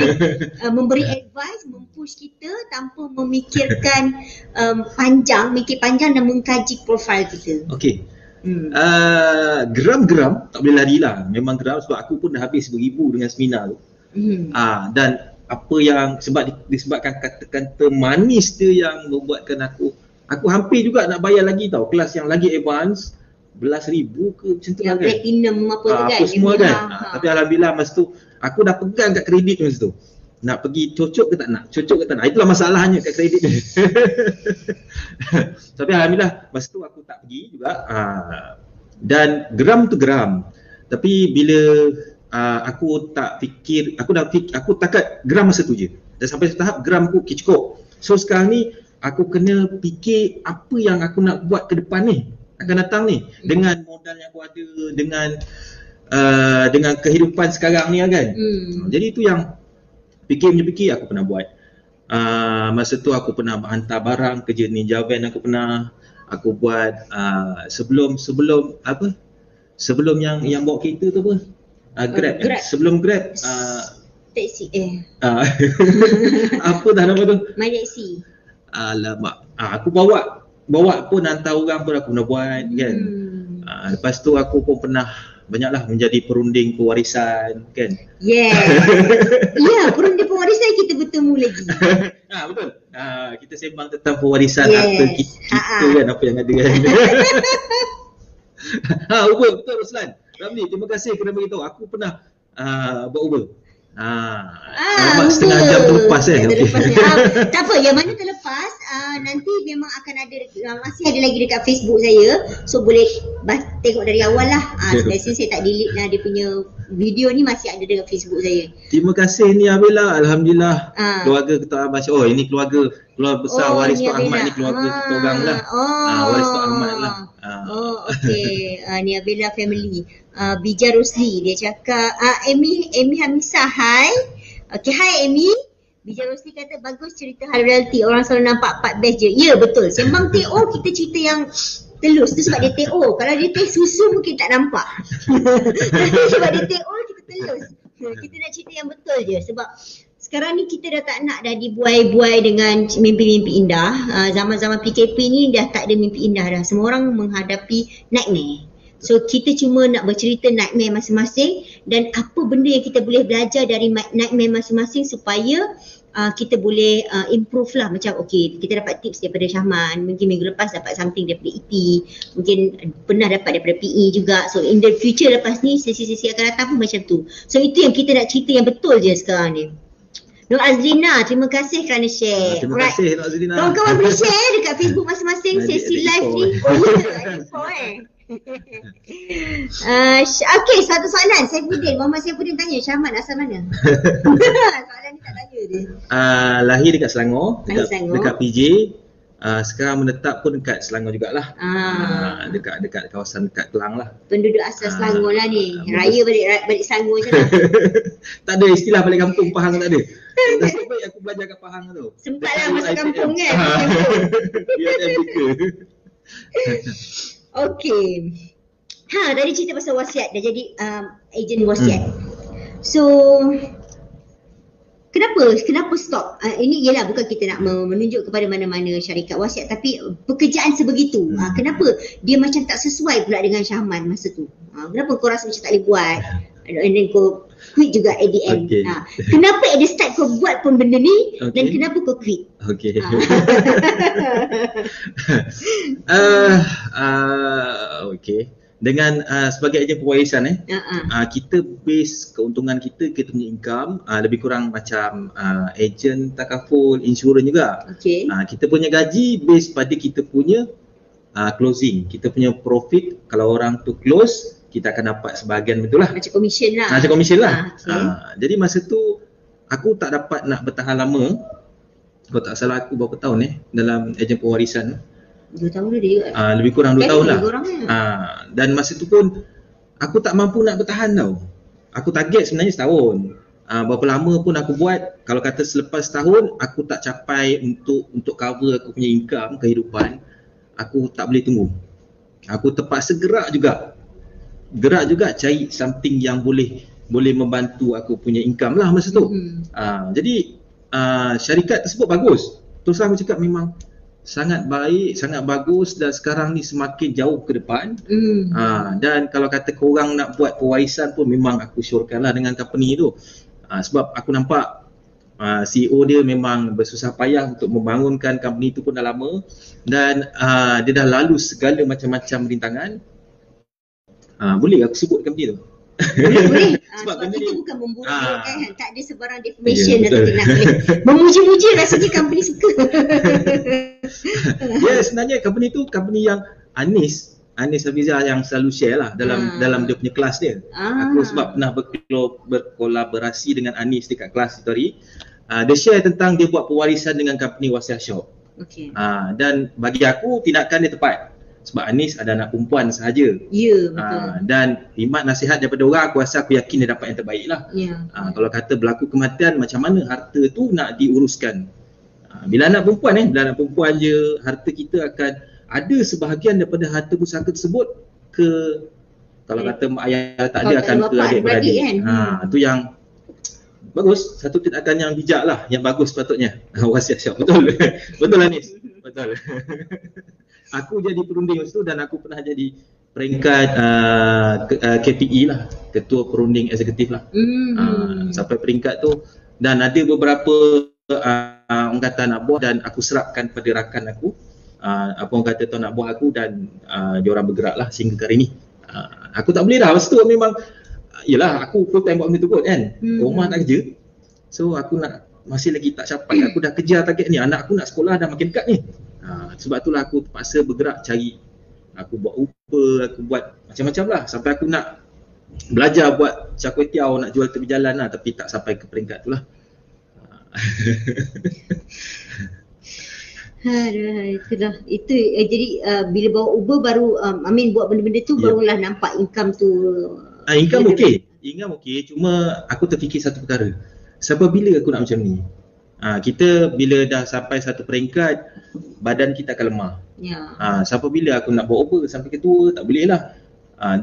memberi advice, mempush kita tanpa memikirkan mikir panjang dan mengkaji profil kita.
Okay. Geram tak boleh lari lah. Memang geram sebab aku pun dah habis beribu dengan seminar tu. Dan apa yang disebabkan kata-kata manis dia yang membuatkan aku hampir juga nak bayar lagi tau, kelas yang lagi advance belas ribu ke macam tu
Yang
kan.
platinum apa tu kan.
Apa semua kan.
Ha.
Tapi alhamdulillah masa tu aku dah pegang kat kredit masa tu. Nak pergi cocok ke tak nak? Cocok ke tak nak? Itulah masalahnya kat kredit ni. Tapi alhamdulillah masa tu aku tak pergi juga. Dan geram tu geram. Tapi bila aku tak fikir, aku takat geram masa tu je. Dan sampai tahap geram aku cukup. So sekarang ni aku kena fikir apa yang aku nak buat ke depan ni, akan datang ni, dengan modal yang aku ada, dengan kehidupan sekarang ni kan. Jadi itu yang fikir aku pernah buat. Masa tu aku pernah hantar barang kerja Ninja Van, aku buat sebelum yang bawa kereta tu apa? Grab.
Grab.
Sebelum Grab
Taxi
apa dah nama tu?
My Taxi.
Alamak. Aku bawa pun hantar orang pun aku pernah buat kan. Lepas tu aku pun pernah banyaklah menjadi perunding pewarisan kan.
Ya, perunding pewarisan kita bertemu lagi.
Betul. Kita sembang tentang pewarisan
Yes.
harta kita kan, apa yang ada kan. Betul Ruslan. Ramli, terima kasih kerana beritahu. Aku pernah buat Uber. Alamak, setengah jam terlepas
Terlepas
Okay.
Tak apa, yang mana terlepas nanti memang akan ada, masih ada lagi dekat Facebook saya. So boleh tengok dari awal lah. Biasa saya tak delete lah dia punya video ni, masih ada dekat Facebook saya.
Terima kasih Nia Bella. Alhamdulillah. Keluarga Ketua Ahmad. Ini keluarga besar waris Tok Ahmad ni, keluarga kita orang lah. Waris Tok Ahmad lah.
Okey. Nia Bella family. Bija Rosli dia cakap, Amy Hamisa, hi. Okey, hi Amy. Bija Rosli kata bagus cerita hal reality, orang selalu nampak part best je. Ya betul, sembang TO kita cerita yang telus tu sebab dia TO. Kalau dia teh susu mungkin tak nampak. Tapi sebab dia TO kita telus. Kita nak cerita yang betul je sebab sekarang ni kita dah tak nak dah dibuai-buai dengan mimpi-mimpi indah. Zaman-zaman PKP ni dah tak ada mimpi indah dah. Semua orang menghadapi nightmare. So kita cuma nak bercerita nightmare masing-masing dan apa benda yang kita boleh belajar dari nightmare masing-masing supaya kita boleh improve lah. Macam kita dapat tips daripada Syahman, mungkin minggu lepas dapat something daripada EP, mungkin pernah dapat daripada PE juga. So in the future lepas ni sesi-sesi akan datang pun macam tu. So itu yang kita nak cerita yang betul je sekarang ni. Nur Azrina, terima kasih kerana share.
Terima kasih Nur Azrina.
Kawan-kawan boleh share dekat Facebook masing-masing sesi live ni. Okay, satu soalan. Muhammad Saifuddin tanya, Syahman asal mana? Soalan ni tak tanya dia.
Lahir dekat Selangor,
Selangor.
dekat PJ. Sekarang menetap pun dekat Selangor jugalah. Dekat kawasan dekat Kelang lah.
Penduduk asal Selangor lah ni. Raya balik Selangor je lah.
Tak ada istilah balik kampung, Pahang tak ada. Nasib baik aku belajar kat Pahang tu.
Sempatlah masuk kampung kan.
Biar dia buka.
Okay. Tadi cerita pasal wasiat. Dah jadi ejen wasiat. So Kenapa stop? Ini ialah bukan kita nak menunjuk kepada mana-mana syarikat wasiat, tapi pekerjaan sebegitu. Kenapa dia macam tak sesuai pula dengan Syahman masa tu? Kenapa kau rasa macam tak boleh buat? And then kau quit juga at the end.
Okay.
Kenapa at the start kau buat pun benda ni dan kenapa kau quit?
Okay. Okay. Dengan sebagai ejen pewarisan kita base keuntungan kita punya income lebih kurang macam ejen takaful, insurans juga.
Okay.
Kita punya gaji base pada kita punya closing, kita punya profit. Kalau orang tu close, kita akan dapat sebahagian, betul lah.
Macam komisen lah.
Macam komisen lah.
Okay.
Jadi masa tu aku tak dapat nak bertahan lama. Kalau tak salah aku berapa tahun dalam ejen pewarisan.
2 tahun dia.
Lebih kurang 2 tahun lah.
Dan
Dan masa tu pun aku tak mampu nak bertahan tau. Aku target sebenarnya setahun. Berapa lama pun aku buat, kalau kata selepas setahun aku tak capai untuk cover aku punya income, kehidupan, aku tak boleh tunggu. Aku terpaksa gerak juga cari something yang boleh membantu aku punya income lah masa tu. Jadi syarikat tersebut bagus. Terus aku cakap memang sangat baik, sangat bagus, dan sekarang ni semakin jauh ke depan. Dan kalau kata korang nak buat pewarisan pun memang aku syorkanlah dengan company tu. Sebab aku nampak CEO dia memang bersusah payah untuk membangunkan company itu pun dah lama, dan dia dah lalu segala macam-macam rintangan. Boleh aku sebut company tu?
Boleh.
Sebab
Sebab
benda
kita
ni-
bukan membuli kan. Tak ada sebarang
Ya,
defamation atau
betul.
tidak boleh. Memuji-muji rasanya company suka.
Dia sebenarnya company tu company yang Anis Hafizah yang selalu share lah dalam dia punya kelas dia. Aku sebab pernah berkolaborasi dengan Anis dekat kelas itu hari. Dia share tentang dia buat pewarisan dengan company Wasiah Shop.
Okey.
Dan bagi aku tindakan dia tepat. Sebab Anis ada anak perempuan sahaja.
Ya, betul.
Dan khidmat nasihat daripada orang, aku rasa aku yakin dia dapat yang terbaik lah.
Ya.
Kalau kata berlaku kematian, macam mana harta tu nak diuruskan. Bila anak perempuan je, harta kita akan ada sebahagian daripada harta pusaka tersebut ke, kalau kata mak ayah tak ada, akan ke adik-beradik
kan?
Itu yang bagus, satu tindakan yang bijak lah, yang bagus sepatutnya. Wasiah Syah, betul. Betul Anis, betul. Aku jadi perunding masa tu, dan aku pernah jadi peringkat KPE lah, ketua perunding eksekutif lah. Sampai peringkat tu, dan ada beberapa orang kata nak buat, dan aku serapkan pada rakan aku, apa orang kata tu nak buat aku, dan diorang bergerak lah sehingga hari ni. Aku tak boleh dah, masa tu memang yelah aku full time buat benda tu kot kan. Rumah tak kerja, so aku nak, masih lagi tak capai, aku dah kejar target ni, anak aku nak sekolah dah makin dekat ni. Sebab itulah aku terpaksa bergerak cari, aku buat Uber, aku buat macam-macam lah, sampai aku nak belajar buat char kway teow, nak jual tepi jalan lah, tapi tak sampai ke peringkat tu lah.
Itulah. Itu jadi bila bawa Uber baru buat benda-benda tu, barulah nampak income tu.
Income okey, cuma aku terfikir satu perkara. Sampai bila aku nak macam ni? Kita bila dah sampai satu peringkat, badan kita akan lemah. Sampai bila aku nak bawa Uber sampai ketua? Tak boleh lah.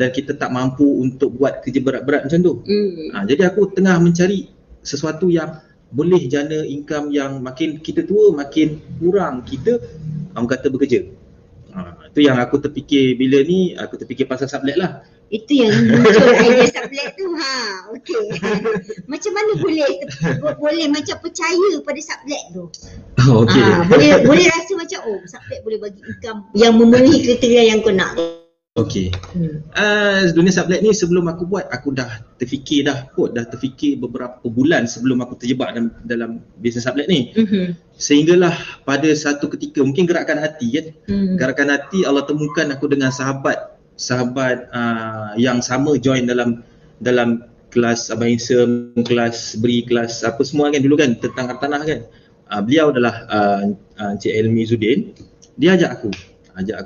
Dan kita tak mampu untuk buat kerja berat-berat macam tu. Jadi aku tengah mencari sesuatu yang boleh jana income yang makin kita tua makin kurang kita orang kata bekerja. Itu yang aku terfikir bila ni, aku terfikir pasal sublet lah.
Itu yang muncul idea sublet tu. Okey. Macam mana boleh macam percaya pada sublet tu?
Okey.
Boleh rasa macam sublet boleh bagi income yang memenuhi kriteria yang kau nak.
Okey. Dunia sublet ni sebelum aku buat, aku dah terfikir beberapa bulan sebelum aku terjebak dalam bisnes sublet ni. Sehinggalah pada satu ketika, mungkin gerakan hati kan. Gerakan hati Allah temukan aku dengan sahabat yang sama join dalam kelas Abang Insem, kelas Beri, kelas apa semua kan dulu kan, tentang hartanah kan. Beliau adalah Encik Elmi Zudin. Dia ajak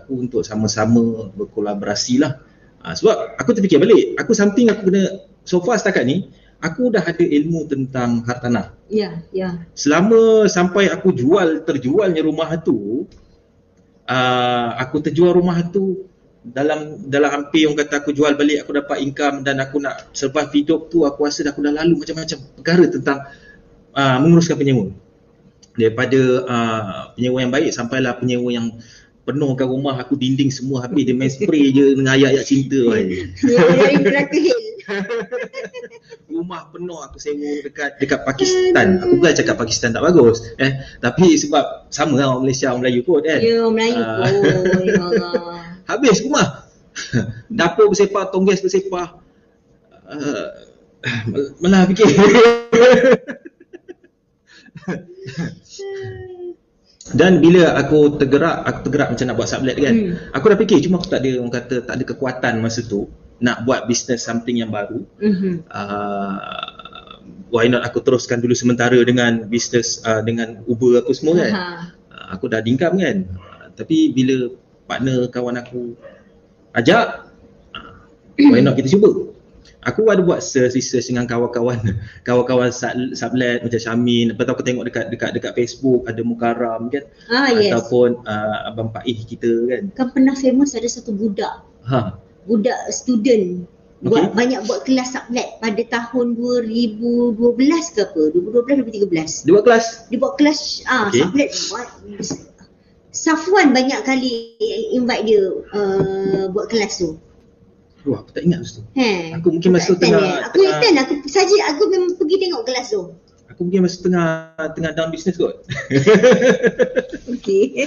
aku untuk sama-sama berkolaborasi lah. Sebab aku terfikir balik, aku kena, so far setakat ni aku dah ada ilmu tentang hartanah.
Ya.
Selama sampai aku terjualnya rumah tu, aku terjual rumah tu dalam hampir orang kata aku jual balik, aku dapat income dan aku nak survive hidup tu, aku rasa aku dah lalu macam-macam perkara tentang menguruskan penyewa. Daripada penyewa yang baik sampailah penyewa yang penuhkan rumah aku, dinding semua habis, dia main spray je dengan ayat-ayat cinta.
Dari Melaka Hill.
Rumah penuh aku sewa dekat Pakistan. Aku bukan cakap Pakistan tak bagus, tapi sebab sama lah orang Malaysia, orang Melayu kot kan.
Ya, orang Melayu pun. Ya Allah.
Habis rumah. Dapur bersepah, tonggas bersepah. Malah fikir. Dan bila aku tergerak macam nak buat sublet kan, aku dah fikir, cuma aku tak ada, orang kata tak ada kekuatan masa tu nak buat business something yang baru. Why not aku teruskan dulu sementara dengan business dengan Uber aku semua kan. Aku dah income kan. Tapi bila partner kawan aku ajak, why not kita cuba. Aku ada buat research dengan kawan-kawan sublet macam Syamin. Lepas tu aku tengok dekat Facebook ada Mukarram kan. Ataupun Abang Paih kita kan.
Kan pernah famous ada satu budak. Budak student banyak buat kelas sublet pada tahun 2012 ke apa? 2012 2013. Dia buat kelas sublet. Safwan banyak kali invite dia buat kelas tu.
Wah, aku tak ingat masa tu. Aku mungkin masa tu tengah
aku memang pergi tengok kelas tu.
Aku mungkin masih tengah down business kot.
Okey.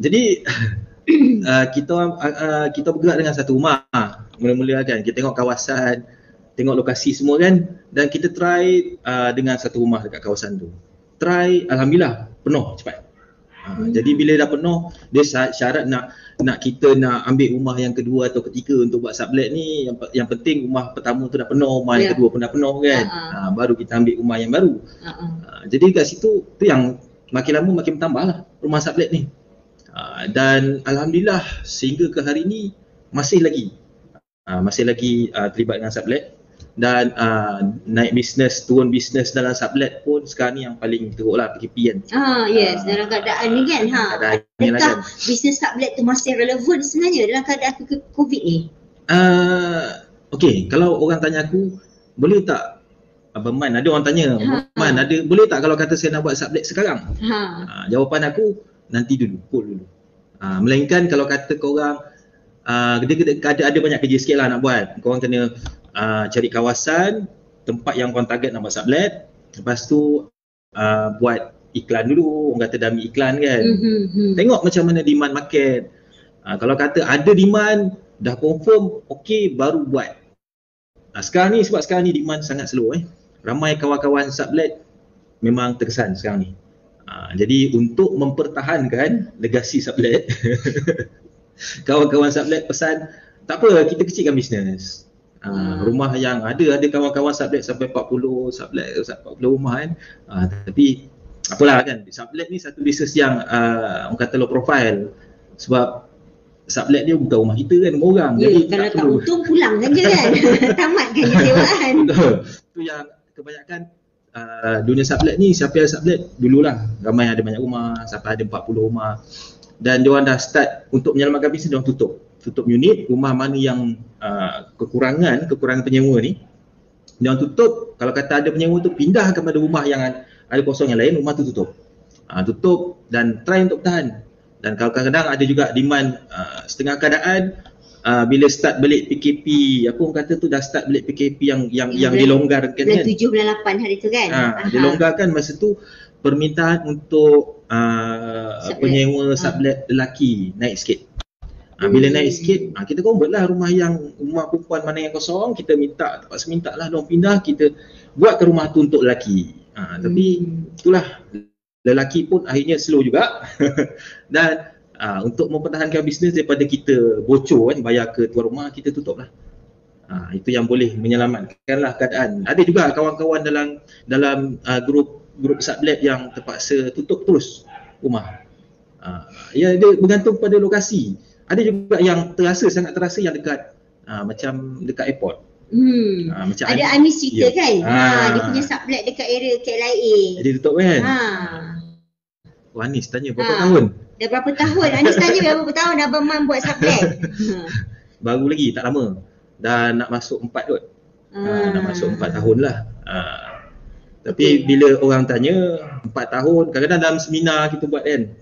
Jadi kita bergerak dengan satu rumah. Mula-mula kan kita tengok kawasan, tengok lokasi semua kan, dan kita try dengan satu rumah dekat kawasan tu. Try, alhamdulillah penuh cepat. Jadi bila dah penuh, dia syarat nak kita nak ambil rumah yang kedua atau ketiga untuk buat sublet ni, yang penting rumah pertama tu dah penuh, rumah yang kedua pun dah penuh kan. Baru kita ambil rumah yang baru. Jadi kat situ tu yang makin lama makin bertambah lah rumah sublet ni. Dan alhamdulillah sehingga ke hari ni masih lagi terlibat dengan sublet, dan naik bisnes, turun bisnes dalam sublet pun sekarang ni yang paling teruk lah PKP kan.
Yes, dalam keadaan ni kan. Adakah bisnes sublet tu masih relevan sebenarnya dalam keadaan COVID ni?
Okay, kalau orang tanya aku, boleh tak Abang Man, ada orang tanya, Man, boleh tak kalau kata saya nak buat sublet sekarang? Jawapan aku, nanti dulu, hold dulu. Melainkan kalau kata korang dia ada banyak kerja sikit lah nak buat. Korang kena cari kawasan, tempat yang korang target nak buat sublet. Lepas tu buat iklan dulu, orang kata dummy iklan kan. Tengok macam mana demand market. Kalau kata ada demand, dah confirm, okey, baru buat. Sekarang ni, sebab sekarang ni demand sangat slow ramai kawan-kawan sublet memang terkesan sekarang ni. Jadi untuk mempertahankan legasi sublet kawan-kawan sublet pesan, tak apa, kita kecilkan bisnes. Rumah yang ada kawan-kawan sublet sampai 40 rumah kan. Tapi apalah kan, sublet ni satu bisnes yang orang kata low profile, sebab sublet dia bukan rumah kita kan, rumah orang. Jadi
kalau tak untung pulang kan je kan. Tamatkan je sewaan.
Betul. Itu yang kebanyakan dunia sublet ni, siapa yang sublet dululah ramai ada banyak rumah, sampai ada 40 rumah, dan diorang dah start untuk menyelamatkan bisnes, diorang tutup unit. Rumah mana yang kekurangan penyewa ni, diorang tutup. Kalau kata ada penyewa tu, pindah kepada rumah yang ada kosong yang lain, rumah tu tutup. Tutup dan try untuk tahan. Dan kadang-kadang ada juga demand setengah keadaan. Bila start balik PKP, apa orang kata tu, dah start balik PKP yang dilonggarkan kan,
7 bulan 8 hari tu kan.
Dilonggarkan, masa tu permintaan untuk penyewa sublet lelaki naik sikit. Bila naik sikit, kita convert lah rumah perempuan mana yang kosong, kita terpaksa minta lah diorang pindah, kita buatkan rumah tu untuk lelaki. Tapi itulah, lelaki pun akhirnya slow juga. Dan untuk mempertahankan bisnes, daripada kita bocor kan, bayar ke tuan rumah, kita tutup lah. Itu yang boleh menyelamatkan lah keadaan. Ada juga kawan-kawan dalam grup sublet yang terpaksa tutup terus rumah. Ya, dia bergantung pada lokasi. Ada juga yang sangat terasa yang dekat macam dekat airport.
Macam ada Anis cerita kan, dia punya sublet dekat area KLIA.
Dia tutup kan. Anis tanya berapa tahun?
Dah berapa tahun? Anis tanya berapa tahun Abang Man buat sublet?
Baru lagi, tak lama. Dah nak masuk 4 kot. Nak masuk 4 tahun lah. Tapi bila orang tanya 4 tahun, kadang-kadang dalam seminar kita buat kan,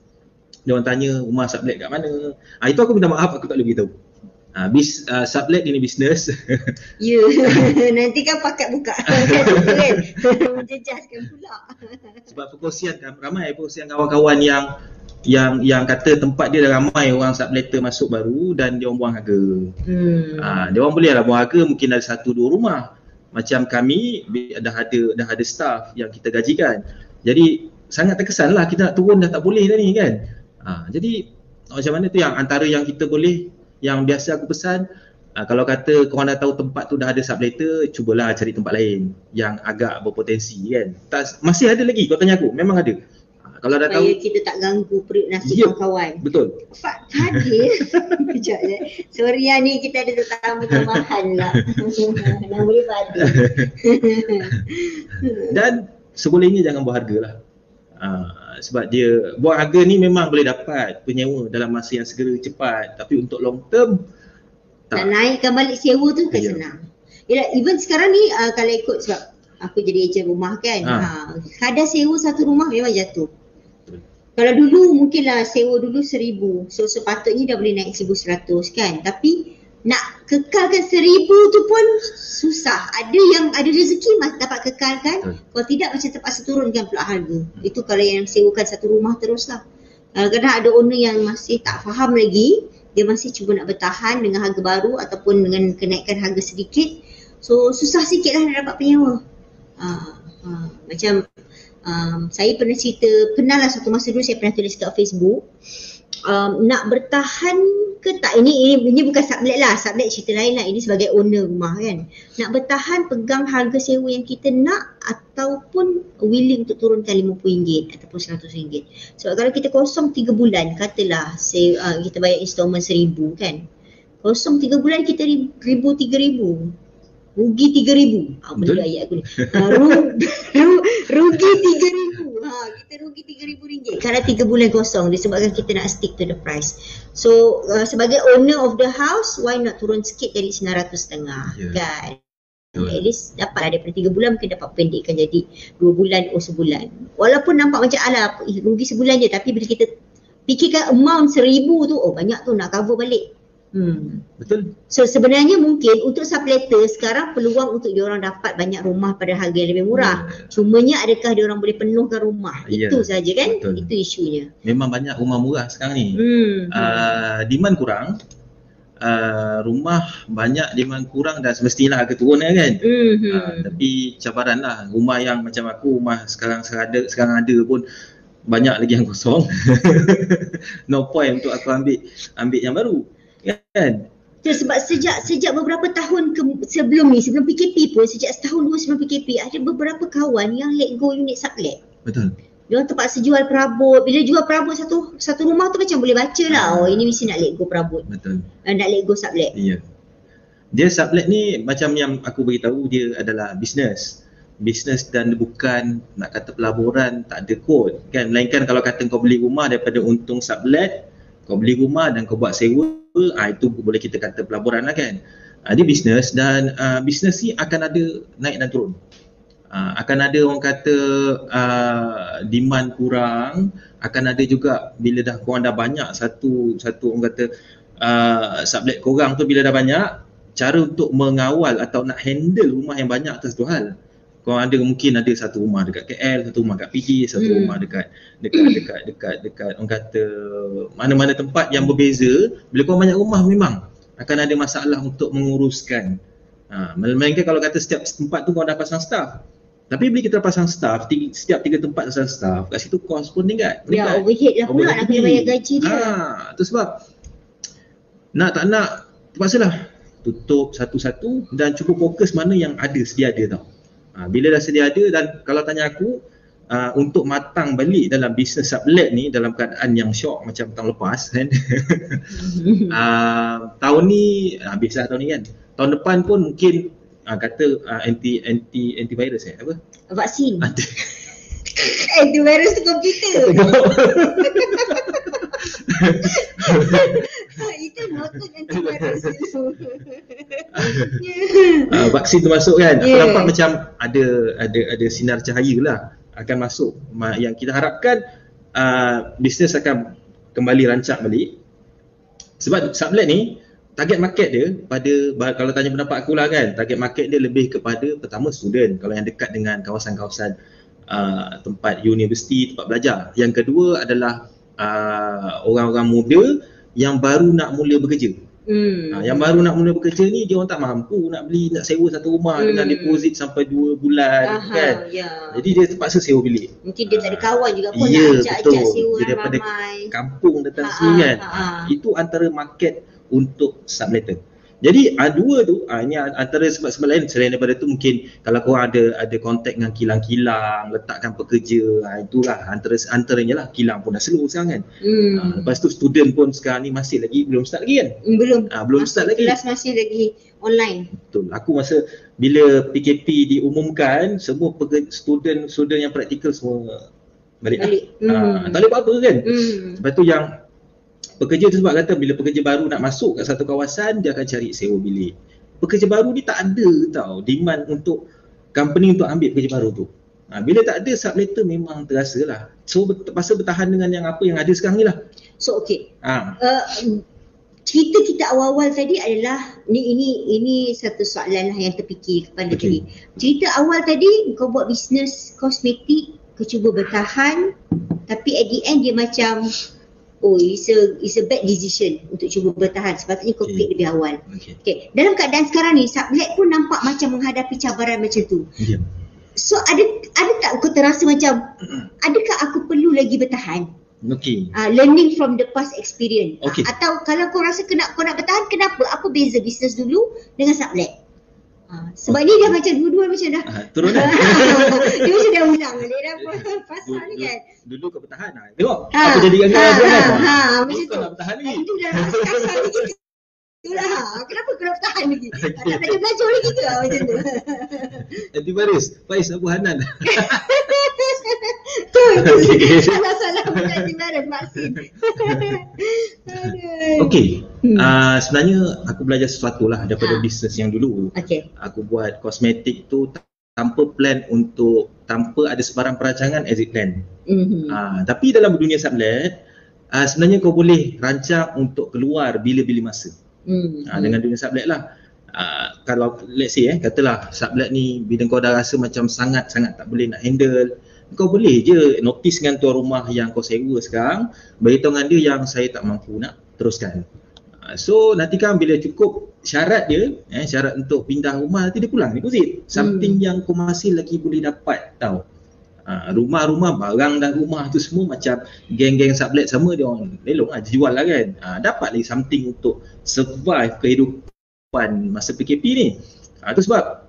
dia orang tanya rumah sublet kat mana. Itu aku minta maaf, aku tak boleh beritahu. Sublet ini bisnes.
Ya, nanti kan pakat buka kan, menjejaskan pula. Sebab
ramai perkongsian kawan-kawan yang kata tempat dia dah ramai orang subletter masuk baru, dan dia orang buang harga. Dia orang boleh lah buang harga, mungkin ada 1-2 rumah. Macam kami dah ada staff yang kita gajikan. Jadi sangat terkesan lah, kita nak turun dah tak boleh dah ni kan. Jadi macam mana tu yang antara yang kita boleh, yang biasa aku pesan, kalau kata korang dah tahu tempat tu dah ada subletter, cubalah cari tempat lain yang agak berpotensi kan. Masih ada lagi, kau tanya aku, memang ada. Kalau dah tahu,
kita tak ganggu perut nasi kawan-kawan.
Betul.
Pak Fadil. Kejap je. Sorry ni kita ada tetamu tambahan lah. Nama dia Fadil.
Dan sebolehnya jangan buang harga lah. Sebab dia buang harga ni memang boleh dapat penyewa dalam masa yang segera cepat, tapi untuk long term tak.
Nak naikkan balik sewa tu kan senang. Yalah, even sekarang ni kalau ikut, sebab aku jadi ejen rumah kan, kadar sewa satu rumah memang jatuh. Kalau dulu mungkinlah sewa dulu 1,000, so sepatutnya dah boleh naik 1,100 kan. Tapi nak kekalkan 1,000 tu pun susah. Ada yang ada rezeki dapat kekalkan. Kalau tidak macam terpaksa turunkan pula harga. Itu kalau yang sewakan satu rumah teruslah. Kadang-kadang ada owner yang masih tak faham lagi. Dia masih cuba nak bertahan dengan harga baru ataupun dengan kenaikan harga sedikit. So susah sikit lah nak dapat penyewa. Macam saya pernah cerita, pernah lah satu masa dulu saya pernah tulis kat Facebook. Nak bertahan ke tak, ini bukan sublet lah, sublet cerita lain lah, ini sebagai owner rumah kan. Nak bertahan pegang harga sewa yang kita nak ataupun willing untuk turunkan RM50 ataupun RM100. Sebab kalau kita kosong 3 bulan, katalah kita bayar installment RM1,000 kan, kosong 3 bulan kita RM1,000, RM3,000, rugi RM3,000. Benda ayat aku ni. Rugi RM3,000. Kita rugi RM3,000 kalau 3 bulan kosong disebabkan kita nak stick to the price. So sebagai owner of the house, why not turun sikit jadi RM900.5 kan? At least dapat daripada 3 bulan mungkin dapat pendekkan jadi 2 bulan atau sebulan. Walaupun nampak macam rugi sebulan je, tapi bila kita fikirkan amount RM1,000 tu, banyak tu nak cover balik.
Betul.
So sebenarnya mungkin untuk subletter sekarang peluang untuk diorang dapat banyak rumah pada harga yang lebih murah. Cumanya adakah diorang boleh penuhkan rumah? Itu saja kan? Betul. Itu isunya.
Memang banyak rumah murah sekarang ni. Demand kurang. Rumah banyak, demand kurang, dan semestinya harga turun kan. Tapi cabaran lah, rumah yang macam aku, rumah sekarang ada pun banyak lagi yang kosong. No point untuk aku ambil yang baru kan.
Sebab sejak beberapa tahun sebelum PKP pun, sejak setahun dua sebelum PKP, ada beberapa kawan yang let go unit sublet.
Betul.
Dia terpaksa jual perabot. Bila jual perabot satu rumah tu macam boleh baca lah, ini mesti nak let go perabot.
Betul.
Nak let go sublet.
Ya. Dia sublet ni macam yang aku beritahu, dia adalah bisnes dan bukan nak kata pelaburan, tak ada kod kan. Melainkan kalau kata kau beli rumah daripada untung sublet, kau beli rumah dan kau buat sewa, itu boleh kita kata pelaburan lah kan. Dia bisnes, dan bisnes ni akan ada naik dan turun. Akan ada orang kata demand kurang, akan ada juga bila korang dah banyak satu orang kata sublet korang tu, bila dah banyak, cara untuk mengawal atau nak handle rumah yang banyak tu satu hal. Korang mungkin ada satu rumah dekat KL, satu rumah kat PJ, satu rumah dekat orang kata mana-mana tempat yang berbeza. Bila korang banyak rumah memang akan ada masalah untuk menguruskan. Melainkan kalau kata setiap tempat tu korang dah pasang staff. Tapi bila kita pasang staff, setiap 3 tempat pasang staff, kat situ kos pun meningkat.
Ya, overhead lah pula, nak kena bayar gaji dia.
Itu sebab nak tak nak terpaksalah tutup satu-satu dan cuba fokus mana yang ada, sedia ada tau. Bila dah sedia ada, dan kalau tanya aku, untuk matang balik dalam bisnes sublet ni dalam keadaan yang syok macam tahun lepas kan. Tahun ni habislah tahun ni kan. Tahun depan pun mungkin kata antivirus apa?
Vaksin. Antivirus tu komputer. Itu noted antivirus tu.
Vaksin tu masuk kan. Aku nampak macam ada sinar cahaya lah akan masuk. Yang kita harapkan bisnes akan kembali rancak balik. Sebab sublet ni target market dia kalau tanya pendapat aku lah kan, target market dia lebih kepada pertama student, kalau yang dekat dengan kawasan-kawasan tempat universiti, tempat belajar. Yang kedua adalah orang-orang muda yang baru nak mula bekerja. Yang baru nak mula bekerja ni, dia orang tak mampu nak sewa satu rumah dengan deposit sampai 2 bulan kan. Jadi dia terpaksa sewa bilik.
Mungkin dia tak ada kawan juga pun nak ajak sewa
dia daripada
ramai.
Kampung datang sini kan. Itu antara market untuk subletter. Jadi dua tu, ini antara sebab lain. Selain daripada tu, mungkin kalau korang ada kontak dengan kilang-kilang, letakkan pekerja, itulah antaranya lah. Kilang pun dah slow sekarang kan. Lepas tu student pun sekarang ni masih lagi belum start lagi kan. Belum start lagi.
Kelas masih lagi online.
Betul. Aku masa bila PKP diumumkan, semua student yang praktikal semua balik. Tak boleh buat apa kan. Lepas tu yang pekerja tu sebab kata bila pekerja baru nak masuk kat satu kawasan, dia akan cari sewa bilik. Pekerja baru ni tak ada tau demand untuk company untuk ambil pekerja baru tu. Bila tak ada, subletter memang terasa lah. So terpaksa bertahan dengan yang apa yang ada sekarang ni lah.
So okay. cerita kita awal-awal tadi adalah ini satu soalan lah yang terfikir kepada tadi. Cerita awal tadi kau buat bisnes kosmetik, kau cuba bertahan, tapi at the end dia macam it's a bad decision untuk cuba bertahan. Sepatutnya kau klik lebih awal. Okay. Dalam keadaan sekarang ni, Sublette pun nampak macam menghadapi cabaran macam tu. So ada tak kau terasa macam, adakah aku perlu lagi bertahan? Learning from the past experience. Atau kalau kau rasa kau nak bertahan, kenapa? Apa beza bisnes dulu dengan Sublette? Sebab ni dah macam dua-dua macam dah
turun dah.
Dia macam dah ulang. Dia dah pasal ni kan.
Dulu kau bertahan lah. Tengok apa jadi yang kau kan.
Macam tu.
Nak bertahan lagi.
Itu dah kasar lagi. Itulah. Kenapa kau nak bertahan lagi? Tak belajar lagi ke macam tu?
Anti Baris, Faiz Abu Hanan.
Salah bukan Anti Baris, Maksin.
Sebenarnya aku belajar sesuatu lah daripada bisnes yang dulu. Aku buat kosmetik tu tanpa plan tanpa ada sebarang perancangan exit plan. Tapi dalam dunia Sublette, sebenarnya kau boleh rancang untuk keluar bila-bila masa. Dengan dunia Sublette lah. Kalau let's say katalah Sublette ni bila kau dah rasa macam sangat-sangat tak boleh nak handle, kau boleh je notice dengan tuan rumah yang kau sewa sekarang, beritahu dengan dia yang saya tak mampu nak teruskan. So nanti kan bila cukup syarat dia, syarat untuk pindah rumah, nanti dia pulang deposit. Something yang kau masih lagi boleh dapat tau. Rumah-rumah, barang dan rumah tu semua macam geng-geng Sublette sama, dia orang lelong lah, jual lah kan. Dapat lagi something untuk survive kehidupan masa PKP ni. Itu sebab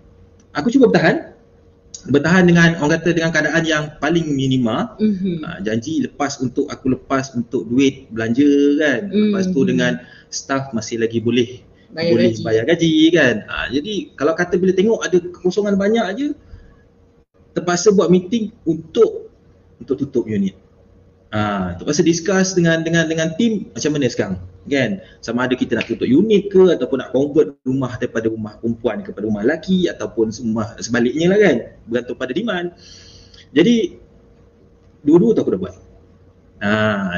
aku cuba bertahan dengan orang kata dengan keadaan yang paling minima. Janji lepas untuk duit belanja kan. Lepas tu dengan staff masih lagi boleh bayar gaji kan. Jadi kalau kata bila tengok ada kekosongan banyak aje, terpaksa buat meeting untuk tutup unit. Terpaksa discuss dengan tim macam mana sekarang kan, sama ada kita nak tutup unit ke ataupun nak convert rumah daripada rumah perempuan kepada rumah lelaki ataupun rumah sebaliknya lah kan, bergantung pada demand. Jadi dua-dua tu aku dah buat.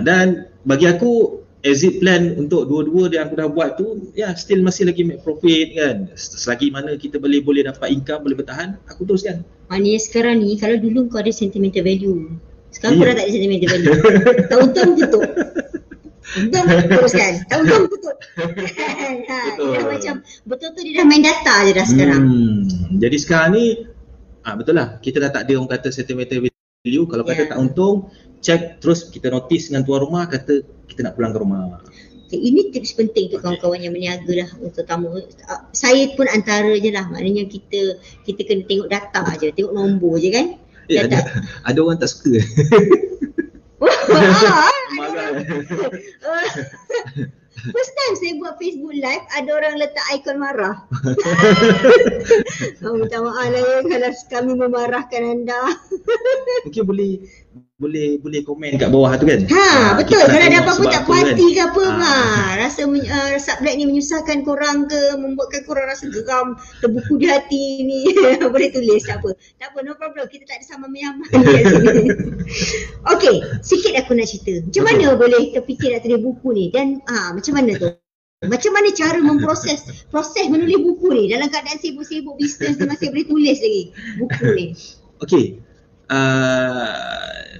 Dan bagi aku exit plan untuk dua-dua yang aku dah buat tu still masih lagi make profit kan. Selagi mana kita boleh dapat income, boleh bertahan, aku teruskan.
Maknanya sekarang ni, kalau dulu kau ada sentimental value, sekarang kau dah tak ada sentimental value. Tahun-tahun tutup. Tahun teruskan. Tahun-tahun tutup. Dia macam betul-betul dia dah main data je dah sekarang.
Jadi sekarang ni betul lah, kita dah tak ada orang kata sentimental value. Kalau kata tak untung, check terus kita notice dengan tuan rumah kata kita nak pulang ke rumah.
Ini tips penting untuk kawan-kawan yang berniaga lah, terutama saya pun antara je lah. Maknanya kita kena tengok data je, tengok nombor je kan.
Ada orang tak suka.
First time saya buat Facebook live, ada orang letak ikon marah. Minta maaf lah ya kalau kami memarahkan anda.
Mungkin boleh komen kat bawah tu kan.
Betul. Kalau ada apa-apa tak puas hati ke apa, rasa Sublette ni menyusahkan korang ke, membuatkan korang rasa geram, terbuku di hati ni, boleh tulis, tak apa, no problem, kita tak ada sama menyaman kat sini. Okay, sikit aku nak cerita macam mana boleh terfikir nak tulis buku ni, dan macam mana tu, macam mana cara proses menulis buku ni dalam keadaan sibuk-sibuk bisnes ni, masih boleh tulis lagi buku ni.
Okay,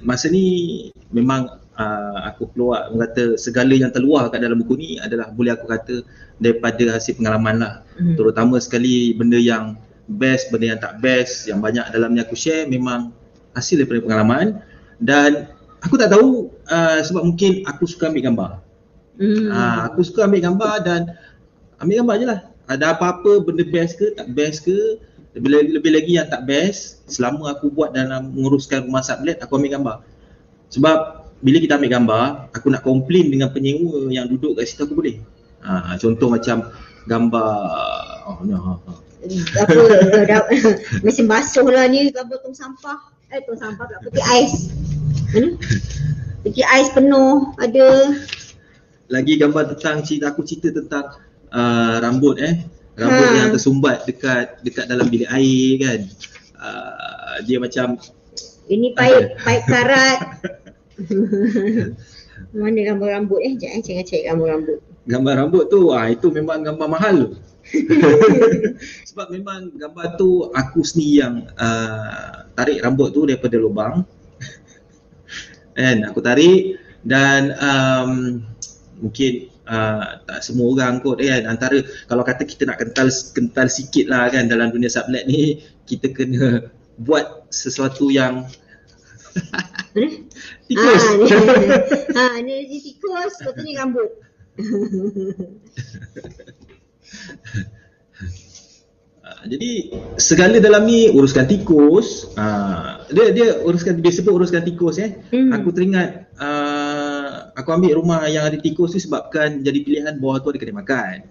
masa ni memang aku keluar, orang kata segala yang terluar kat dalam buku ni adalah boleh aku kata daripada hasil pengalaman lah. Terutama sekali benda yang best, benda yang tak best, yang banyak dalamnya aku share memang hasil daripada pengalaman. Dan aku tak tahu sebab mungkin aku suka ambil gambar. Aku suka ambil gambar dan ambil gambar je lah. Ada apa-apa benda best ke tak best ke, lebih lagi yang tak best, selama aku buat dalam menguruskan rumah Sublette, aku ambil gambar. Sebab bila kita ambil gambar, aku nak komplain dengan penyewa yang duduk kat situ, aku boleh. Contoh macam gambar
mesin basuh lah ni, gambar tong sampah pula, peti ais. Peti ais penuh ada.
Lagi gambar tentang aku cerita tentang rambut yang tersumbat dekat dalam bilik air kan. Dia macam
ini paip karat. Mana gambar rambut? Jangan cari gambar rambut.
gambar rambut tu itu memang gambar mahal. Sebab memang gambar tu aku sendiri yang tarik rambut tu daripada lubang. Kan aku tarik dan mungkin tak semua orang kot kan, antara kalau kata kita nak kental sikit lah kan dalam dunia sublet ni, kita kena buat sesuatu yang tikus.
Ni tikus, lepas tu ni rambut.
Jadi segala dalam ni uruskan tikus. Dia uruskan, dia sebut uruskan tikus Aku teringat aku ambil rumah yang ada tikus tu sebabkan jadi pilihan bawah tu ada kedai makan.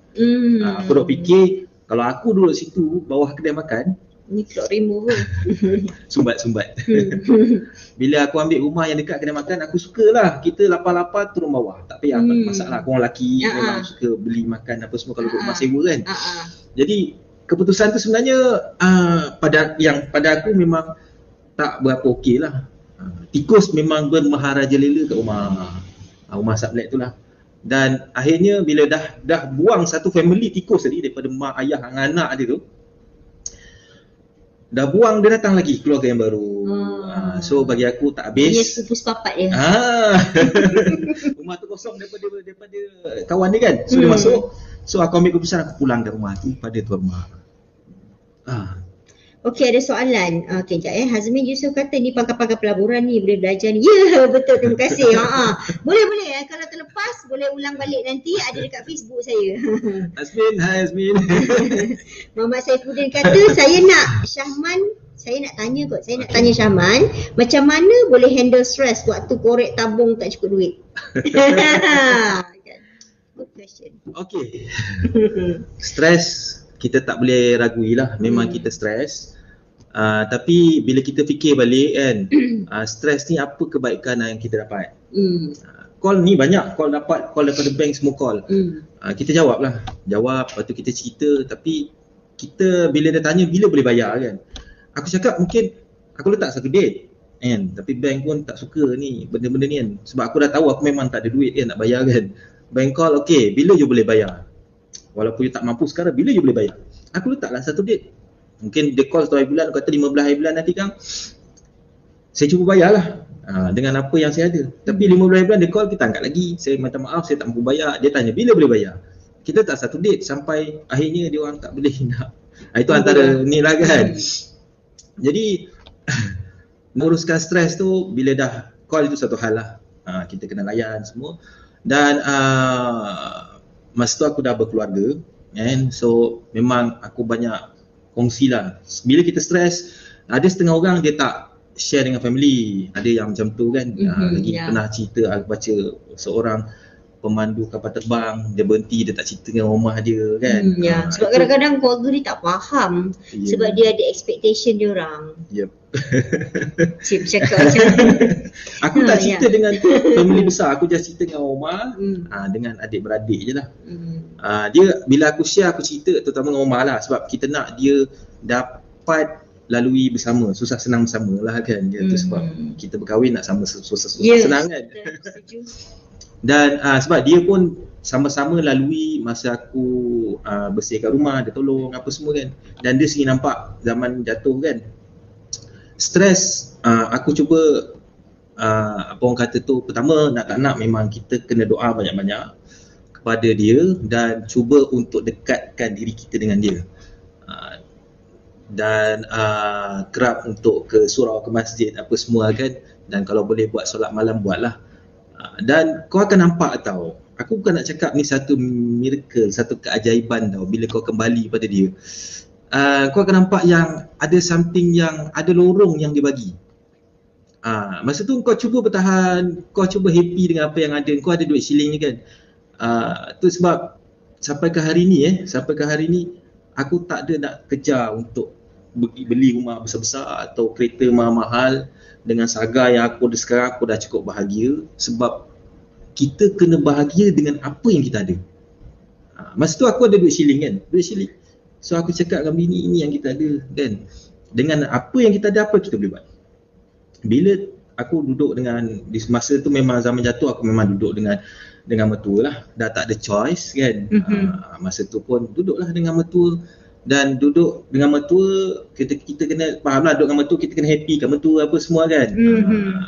Aku duk fikir kalau aku duduk situ bawah kedai makan,
ni plot remove
sumbat. Bila aku ambil rumah yang dekat kedai makan, aku sukalah kita lapar-lapar turun bawah. Tak payah masalah, aku orang lelaki memang suka beli makan apa semua kalau duduk rumah sewa kan. Jadi keputusan tu sebenarnya pada aku memang tak berapa okey lah. Tikus memang bermaharaja lela kat rumah sublet tu lah. Dan akhirnya bila dah buang satu family tikus tadi daripada mak ayah dengan anak dia tu, dah buang, dia datang lagi keluarga yang baru. So bagi aku tak habis.
Dia sepupu sepapat dia.
Rumah tu kosong daripada kawan dia kan. So dia masuk. So aku ambil keputusan aku pulang ke rumah tu pada tuan rumah.
Okey, ada soalan. Okey, sekejap Hazmin Yusof kata ni pangkal-pangkal pelaburan ni boleh belajar ni. Ya, betul, terima kasih. Boleh kalau terlepas boleh ulang balik nanti, ada dekat Facebook saya.
Hazmin, hai Hazmin.
Muhammad Saifuddin kata saya nak tanya Syahman, macam mana boleh handle stress waktu korek tabung tak cukup duit? Good question.
Okey. Stres kita tak boleh ragui lah, memang kita stres. Tapi bila kita fikir balik kan, stres ni apa kebaikan yang kita dapat. Call ni banyak, call daripada bank, semua call. Kita jawab, lepas tu kita cerita. Tapi kita bila dia tanya bila boleh bayar kan, aku cakap mungkin aku letak satu date kan, tapi bank pun tak suka ni benda-benda ni kan, sebab aku dah tahu aku memang tak ada duit kan nak bayar kan. Bank call, okay, bila you boleh bayar, walaupun you tak mampu sekarang, bila you boleh bayar. Aku letaklah satu date. Mungkin dia call 1 bulan, kata 15 hari bulan nanti kan, saya cuba bayarlah dengan apa yang saya ada. Tapi 15 hari bulan dia call, kita angkat lagi, saya minta maaf saya tak mampu bayar. Dia tanya bila boleh bayar. Kita tak satu date sampai akhirnya dia orang tak boleh nak. Itu antara ni lah kan. Jadi menguruskan stres tu, bila dah call itu satu hal lah. Kita kena layan semua. Dan masa tu aku dah berkeluarga kan, so memang aku banyak kongsi lah. Bila kita stres, ada setengah orang dia tak share dengan family, ada yang macam tu kan. Pernah cerita, aku baca seorang pemandu kapal terbang, dia berhenti, dia tak cerita dengan rumah dia kan.
Sebab kadang-kadang keluarga dia tak faham, sebab dia ada expectation dia orang. Cik bercakap macam
aku tak cerita dengan family besar, aku just cerita dengan rumah, dengan adik-beradik je lah. Dia bila aku share, aku cerita terutama dengan rumah lah, sebab kita nak dia dapat lalui bersama, susah senang bersama lah kan. Dia tu sebab kita berkahwin nak sama susah senang kan. Dan sebab dia pun sama-sama lalui masa aku bersihkan rumah, dia tolong apa semua kan. Dan dia sendiri nampak zaman jatuh kan, stres. Aku cuba apa orang kata tu, pertama nak tak nak memang kita kena doa banyak-banyak kepada dia dan cuba untuk dekatkan diri kita dengan dia. Dan kerap untuk ke surau, ke masjid apa semua kan. Dan kalau boleh buat solat malam, buatlah. Dan kau akan nampak tau, aku bukan nak cakap ni satu miracle, satu keajaiban tau, bila kau kembali pada dia, kau akan nampak yang ada something, yang ada lorong yang dia bagi. Masa tu kau cuba bertahan, kau cuba happy dengan apa yang ada, kau ada duit shilling ni kan. Tu sebab sampai ke hari ni aku tak ada nak kejar untuk beli rumah besar-besar atau kereta mahal-mahal. Dengan saga yang aku ada sekarang, aku dah cukup bahagia. Sebab kita kena bahagia dengan apa yang kita ada. Masa tu aku ada duit shilling kan, so aku cakap dengan bini, ini yang kita ada kan, dengan apa yang kita ada, apa kita boleh buat. Bila aku duduk dengan di masa tu memang zaman jatuh aku memang duduk dengan mertua lah. Dah tak ada choice kan. Masa tu pun duduklah dengan mertua, dan duduk dengan mertua kita kena faham lah, duduk dengan mertua kita kena happy kat mertua apa semua kan.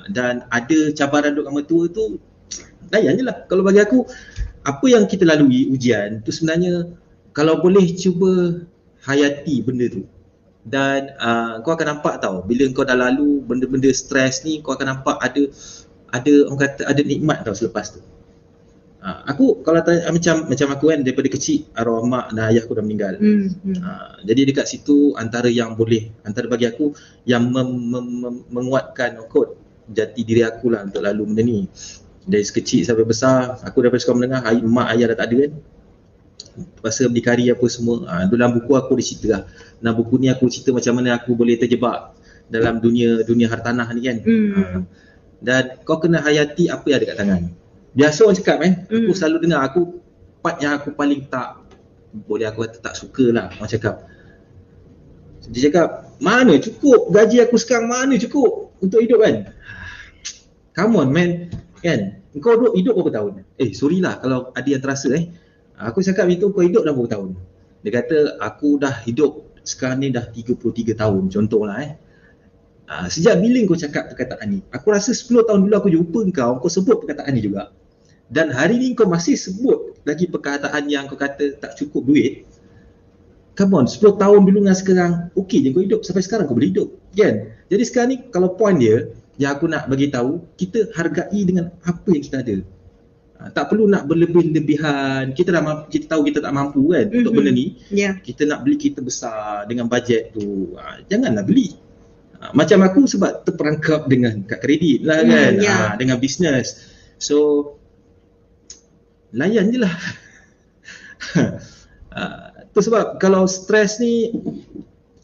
Dan ada cabaran duduk dengan mertua tu, layan je lah. Kalau bagi aku, apa yang kita lalui ujian tu sebenarnya kalau boleh cuba hayati benda tu. Dan kau akan nampak tau, bila kau dah lalu benda-benda stres ni, kau akan nampak ada orang kata ada nikmat tau selepas tu. Aku kalau tanya, macam aku kan, daripada kecil arwah mak dan ayah aku dah meninggal. Jadi dekat situ antara bagi aku yang menguatkan kot jati diri aku lah untuk lalu benda ni. Dari sekecil sampai besar, aku daripada sekolah menengah, mak ayah dah tak ada kan. Pasal berdikari apa semua. Dalam buku aku dia cerita lah. Dalam buku ni aku cerita macam mana aku boleh terjebak dalam dunia hartanah ni kan. Dan kau kena hayati apa yang ada kat tangan. Biasa orang cakap aku selalu dengar, part yang aku paling tak boleh aku kata tak suka lah, orang cakap. Dia cakap, mana cukup gaji aku sekarang, mana cukup untuk hidup kan. Come on man, kan. Kau hidup berapa tahun? Sorry lah kalau ada yang terasa aku cakap itu, kau hidup dah berapa tahun? Dia kata, aku dah hidup sekarang ni dah 33 tahun contohlah sejak bila kau cakap perkataan ni? Aku rasa 10 tahun dulu aku jumpa kau sebut perkataan ni juga. Dan hari ni kau masih sebut lagi perkataan yang kau kata tak cukup duit. Come on, 10 tahun dulu dengan sekarang, okey je kau hidup sampai sekarang kau boleh hidup, kan? Jadi sekarang ni kalau point dia yang aku nak bagi tahu, kita hargai dengan apa yang kita ada. Tak perlu nak berlebih-lebihan. Kita tahu kita tak mampu kan untuk benda ni. Kita nak beli kereta besar dengan bajet tu. Janganlah beli. Macam aku sebab terperangkap dengan kad kredit lah kan, dengan bisnes. So layan je lah. Tu sebab kalau stres ni,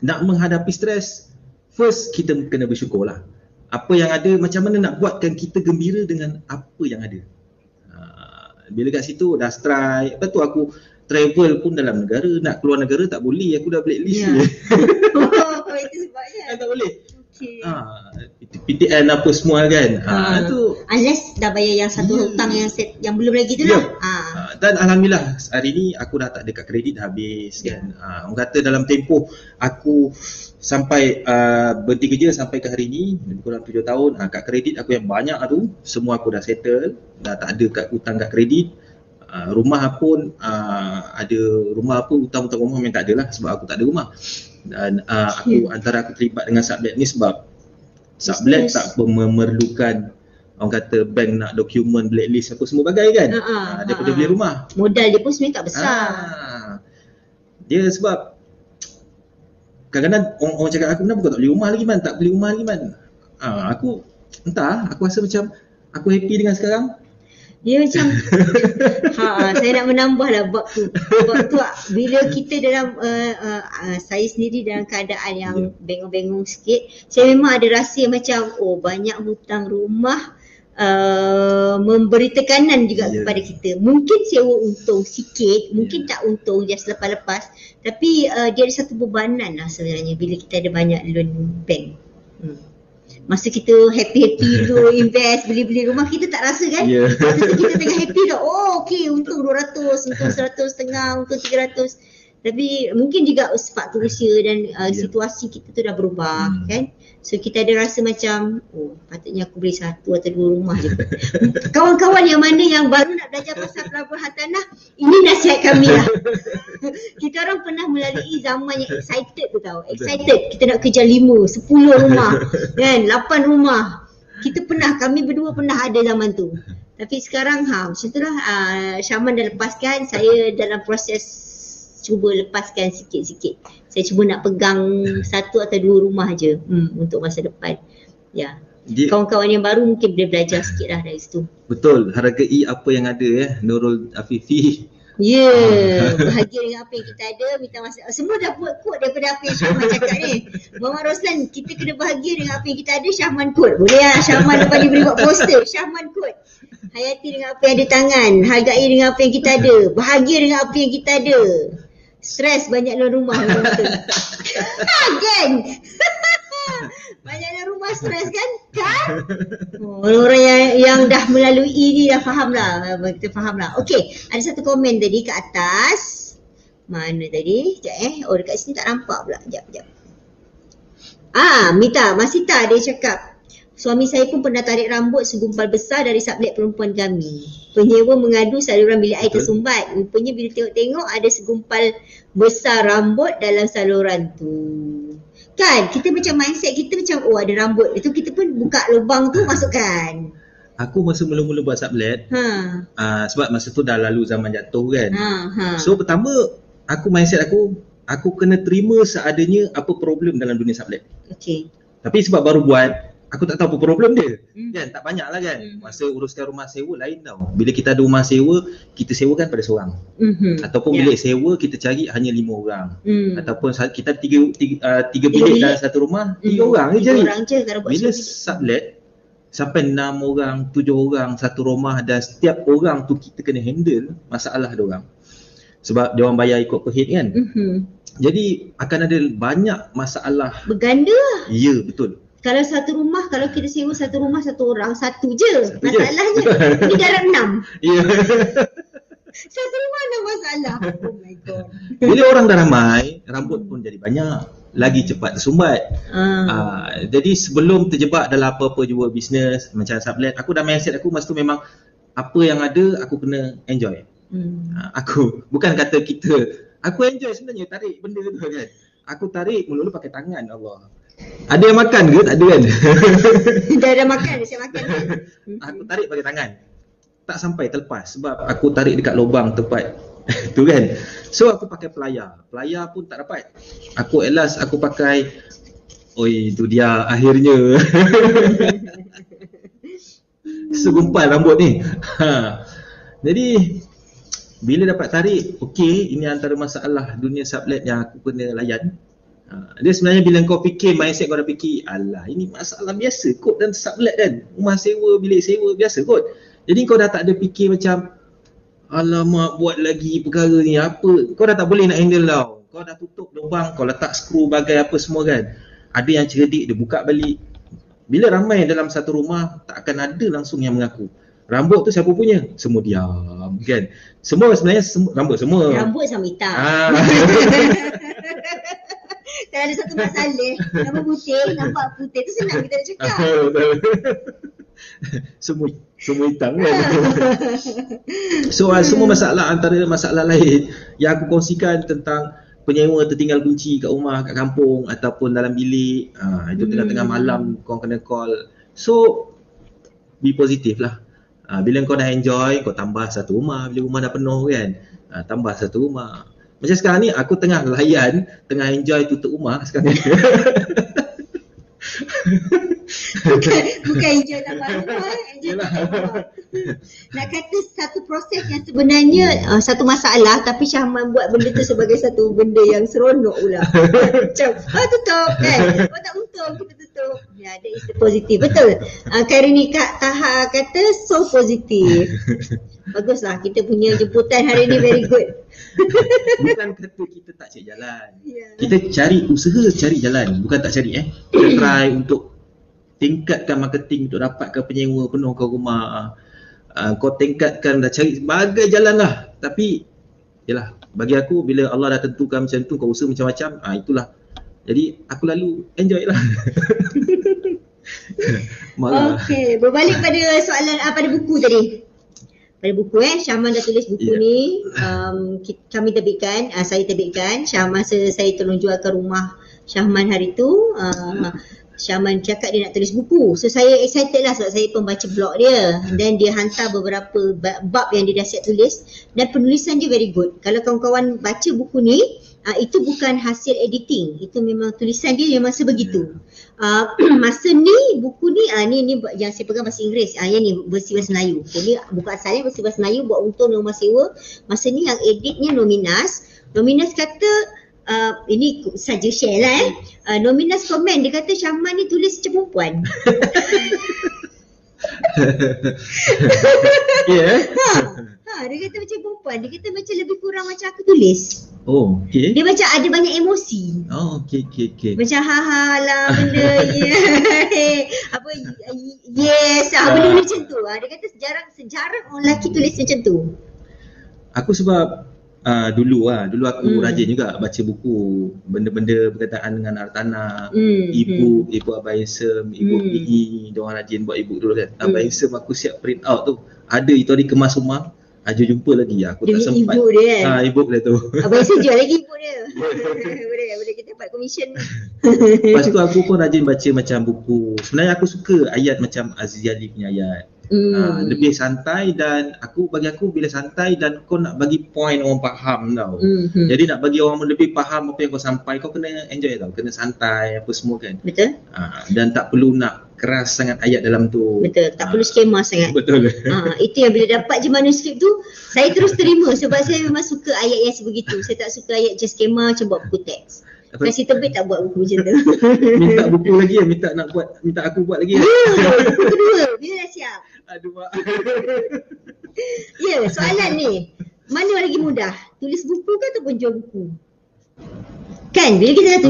nak menghadapi stres, first kita kena bersyukur lah. Apa yang ada, macam mana nak buatkan kita gembira dengan apa yang ada. Bila kat situ dah strike, lepas tu aku travel pun dalam negara, nak keluar negara tak boleh, aku dah blacklist ni.
Itu sebabnya.
Tak boleh. PTN apa semua kan. Tu
unless dah bayar yang satu hutang yang belum lagi tu lah.
Dan alhamdulillah hari ni aku dah tak ada kad kredit, dah habis kan. Orang kata dalam tempoh aku sampai berhenti kerja sampai ke hari ni lebih kurang 7 tahun, kad kredit aku yang banyak tu semua aku dah settle, dah tak ada hutang kad kredit. Rumah pun ada rumah apa, hutang-hutang rumah memang tak ada lah sebab aku tak ada rumah. Dan antara aku terlibat dengan Subblet ni sebab Subblet tak memerlukan orang kata bank nak dokumen blacklist apa semua bagai kan. Daripada beli rumah,
modal dia pun sebenarnya tak besar.
Dia sebab kadang-kadang orang cakap aku, kenapa kau tak beli rumah lagi man, tak beli rumah lagi man. Aku entah, aku rasa macam aku happy dengan sekarang.
Dia macam saya nak menambah lah bab tu. Bab tu bila kita dalam saya sendiri dalam keadaan yang bengong-bengong sikit, saya memang ada rasa macam banyak hutang rumah memberi tekanan juga kepada kita. Mungkin sewa untung sikit, mungkin tak untung just lepas-lepas, tapi dia ada satu bebanan lah sebenarnya bila kita ada banyak loan bank. Masa kita happy-happy dulu invest, beli-beli rumah, kita tak rasa kan? Masa kita tengah happy dah, okey untung 200, untung 100.5, untung 300. Tapi mungkin juga faktor usia dan situasi kita tu dah berubah kan. So kita ada rasa macam patutnya aku beli 1 atau 2 rumah je. Kawan-kawan yang mana yang baru nak belajar pasal pelaburan hartanah, ini nasihat kami lah. Kita orang pernah melalui zaman yang excited tu tau. Excited kita nak kejar 5, 10 rumah kan, 8 rumah. Kami berdua pernah ada zaman tu. Tapi sekarang macam tu lah. Syahman dah lepaskan, saya dalam proses cuba lepaskan sikit-sikit. Saya cuba nak pegang 1 atau 2 rumah je untuk masa depan. Kawan-kawan yang baru mungkin boleh belajar sikit lah dari situ.
Betul, hargai apa yang ada Nurul Afifi.
Bahagia dengan apa yang kita ada, minta masa. Semua dah buat quote daripada apa yang Syahman cakap ni. Muhammad Roslan, kita kena bahagia dengan apa yang kita ada, Syahman quote. Boleh lah Syahman lepas ni boleh buat poster, Syahman quote. Hayati dengan apa yang ada tangan, hargai dengan apa yang kita ada, bahagia dengan apa yang kita ada. Stres banyak dalam rumah. Kan? Banyaknya rumah stres kan? Orang yang dah melalui ni dah faham lah. Kita faham lah. Okey, ada satu komen tadi kat atas. Mana tadi? Sekejap Oh, dekat sini tak nampak pula. Sekejap. Masita dia cakap, suami saya pun pernah tarik rambut segumpal besar dari sublet perempuan kami. Penyewa mengadu saluran bilik air tersumbat. Rupanya bila tengok-tengok ada segumpal besar rambut dalam saluran tu. Kan, kita macam mindset kita macam ada rambut. Itu kita pun buka lubang tu masukkan.
Aku masa mula-mula buat sublet, sebab masa tu dah lalu zaman jatuh kan. So pertama, mindset aku kena terima seadanya apa problem dalam dunia sublet.
Okey.
Tapi sebab baru buat, aku tak tahu apa problem dia. Kan, tak banyak lah kan. Masa uruskan rumah sewa lain tau. Bila kita ada rumah sewa, kita sewakan pada seorang. Ataupun bilik sewa kita cari hanya 5 orang. Ataupun kita tiga bilik dalam satu rumah, 3 orang je cari. Bila sublet sampai 6 orang, 7 orang satu rumah dan setiap orang tu kita kena handle masalah dia orang. Sebab dia orang bayar ikut per head kan. Jadi akan ada banyak masalah.
Berganda.
Ya, betul.
Kalau satu rumah, kalau kita sewa satu rumah satu orang, satu je masalahnya. Ini dalam 6.
Ya.
Satu rumah 6 masalah. Oh my god.
Bila orang dah ramai, rambut pun jadi banyak. Lagi cepat tersumbat. Jadi sebelum terjebak dalam apa-apa jua bisnes macam sublet, aku dah mindset aku masa tu memang apa yang ada aku kena enjoy. Aku bukan kata aku enjoy sebenarnya tarik benda tu kan. Aku tarik mula-mula pakai tangan Allah. Ada yang makan ke? Tak ada kan?
Dah ada makan, saya makan kan?
Aku tarik pakai tangan. Tak sampai terlepas sebab aku tarik dekat lubang tempat tu kan. So aku pakai pelayar. Pelayar pun tak dapat. Aku pakai itu dia akhirnya. Segumpal rambut ni. Jadi bila dapat tarik, okey, ini antara masalah dunia sublet yang aku kena layan. Dia sebenarnya bila kau fikir, mindset kau dah fikir, alah ini masalah biasa kot dan sublet kan. Rumah sewa, bilik sewa biasa kot. Jadi kau dah tak ada fikir macam, alamak buat lagi perkara ni apa. Kau dah tak boleh nak handle tau. Kau dah tutup lubang, kau letak skru bagai apa semua kan. Ada yang cerdik, dia buka balik. Bila ramai dalam satu rumah, tak akan ada langsung yang mengaku. Rambut tu siapa punya? Semua diam kan. Semua sebenarnya rambut semua.
Rambut sama hitam. Kalau ada satu masalah, rambut putih, nampak putih tu senang kita nak cakap. semua hitam kan. So semua masalah antara masalah lain yang aku kongsikan tentang penyewa tertinggal kunci kat rumah, kat kampung ataupun dalam bilik. Itu tengah-tengah malam kau kena call. So be positif lah. Bila kau dah enjoy, kau tambah satu rumah. Bila rumah dah penuh kan, tambah satu rumah. Macam sekarang ni aku tengah layan, tengah enjoy tutup rumah sekarang ni. Bukan enjoy tambah rumah, enjoy tutup rumah. Nak kata satu proses yang sebenarnya satu masalah, tapi Syahman buat benda tu sebagai satu benda yang seronok pula. Macam tutup kan, tak untung kita tutup. Ya, that is the positive. Betul. Kairini Kak Taha kata so positif. Baguslah, kita punya jemputan hari ni very good.
Bukan kata kita tak cari jalan. Kita cari jalan, bukan tak cari Kita try untuk tingkatkan marketing untuk dapatkan penyewa penuh ke rumah. Kau tingkatkan, dah cari sebagai jalan lah. Tapi yalah, bagi aku bila Allah dah tentukan macam tu, kau usaha macam-macam, itulah. Jadi aku lalu enjoy lah.
Okey, berbalik pada soalan pada buku tadi. Pada buku Syahman dah tulis buku ni, kami terbitkan, saya terbitkan. Masa saya tolong jualkan rumah Syahman hari tu, Syahman cakap dia nak tulis buku. So saya excited lah sebab saya pembaca blog dia. Dan dia hantar beberapa bab yang dia dah siap tulis. Dan penulisan dia very good. Kalau kawan-kawan baca buku ni, itu bukan hasil editing. Itu memang tulisan dia memang sebegitu. Masa ni, buku ni, ni yang saya pegang bahasa Inggeris. Yang ni versi bahasa Melayu. Jadi buku asalnya versi bahasa Melayu buat untuk rumah sewa. Masa ni yang editnya Nominas. Nominas kata, ini saja share lah Nominas komen, dia kata Syahman ni tulis macam perempuan.
Ya.
Dia kata macam perempuan, dia kata macam lebih kurang macam aku tulis.
Oh, okey.
Dia macam ada banyak emosi.
Oh, okey.
Macam ha lah benda apa yes benda macam tu. Dia kata sejarah orang lelaki tulis macam tu.
Aku sebab dulu aku rajin juga baca buku benda-benda berkaitan dengan hartanah, ibu Abang Handsome, ibu PE, dia orang rajin buat ibu dulu kan. Abang Handsome aku siap print out tu. Ada itu hari kemas rumah. Jumpa lagi aku
dia
tak sempat.
Ibu dia kan.
Ibu dia tu.
Abang Handsome jual lagi ibu dia. boleh kita dapat komisen ni.
Lepas tu aku pun rajin baca macam buku. Sebenarnya aku suka ayat macam Aziz Ali punya ayat. Lebih santai dan bagi aku bila santai dan kau nak bagi point orang faham tau. Jadi nak bagi orang lebih faham apa yang kau sampai, kau kena enjoy tau, kena santai apa semua kan.
Betul.
Dan tak perlu nak keras sangat ayat dalam tu.
Betul, tak perlu skema sangat.
Betul.
Itu yang bila dapat je manuskrip tu, saya terus terima sebab saya memang suka ayat yang sebegitu. Saya tak suka ayat je skema macam buat buku teks. Kasih terbit tak buat buku macam tu.
Minta buku lagi ya, minta aku buat lagi ya.
Buku kedua, bila dah siap?
Aduh mak.
Ya, soalan ni, mana lagi mudah? Tulis buku ke ataupun jual buku? Kan, bila kita dah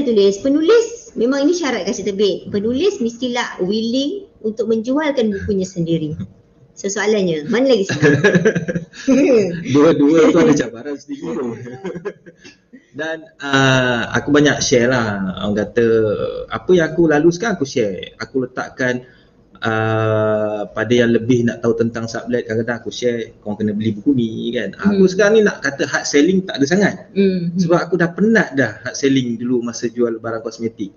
tulis, penulis memang ini syarat kasih terbit. Penulis mestilah willing untuk menjualkan bukunya sendiri. So soalannya, mana lagi senang?
Dua-dua tu ada cabaran sendiri. Dan aku banyak share lah. Orang kata apa yang aku laluskan aku share. Aku letakkan pada yang lebih nak tahu tentang sublet, kadang-kadang aku share korang kena beli buku ni kan. Aku sekarang ni nak kata hard selling tak ada sangat. Sebab aku dah penat dah hard selling dulu masa jual barang kosmetik.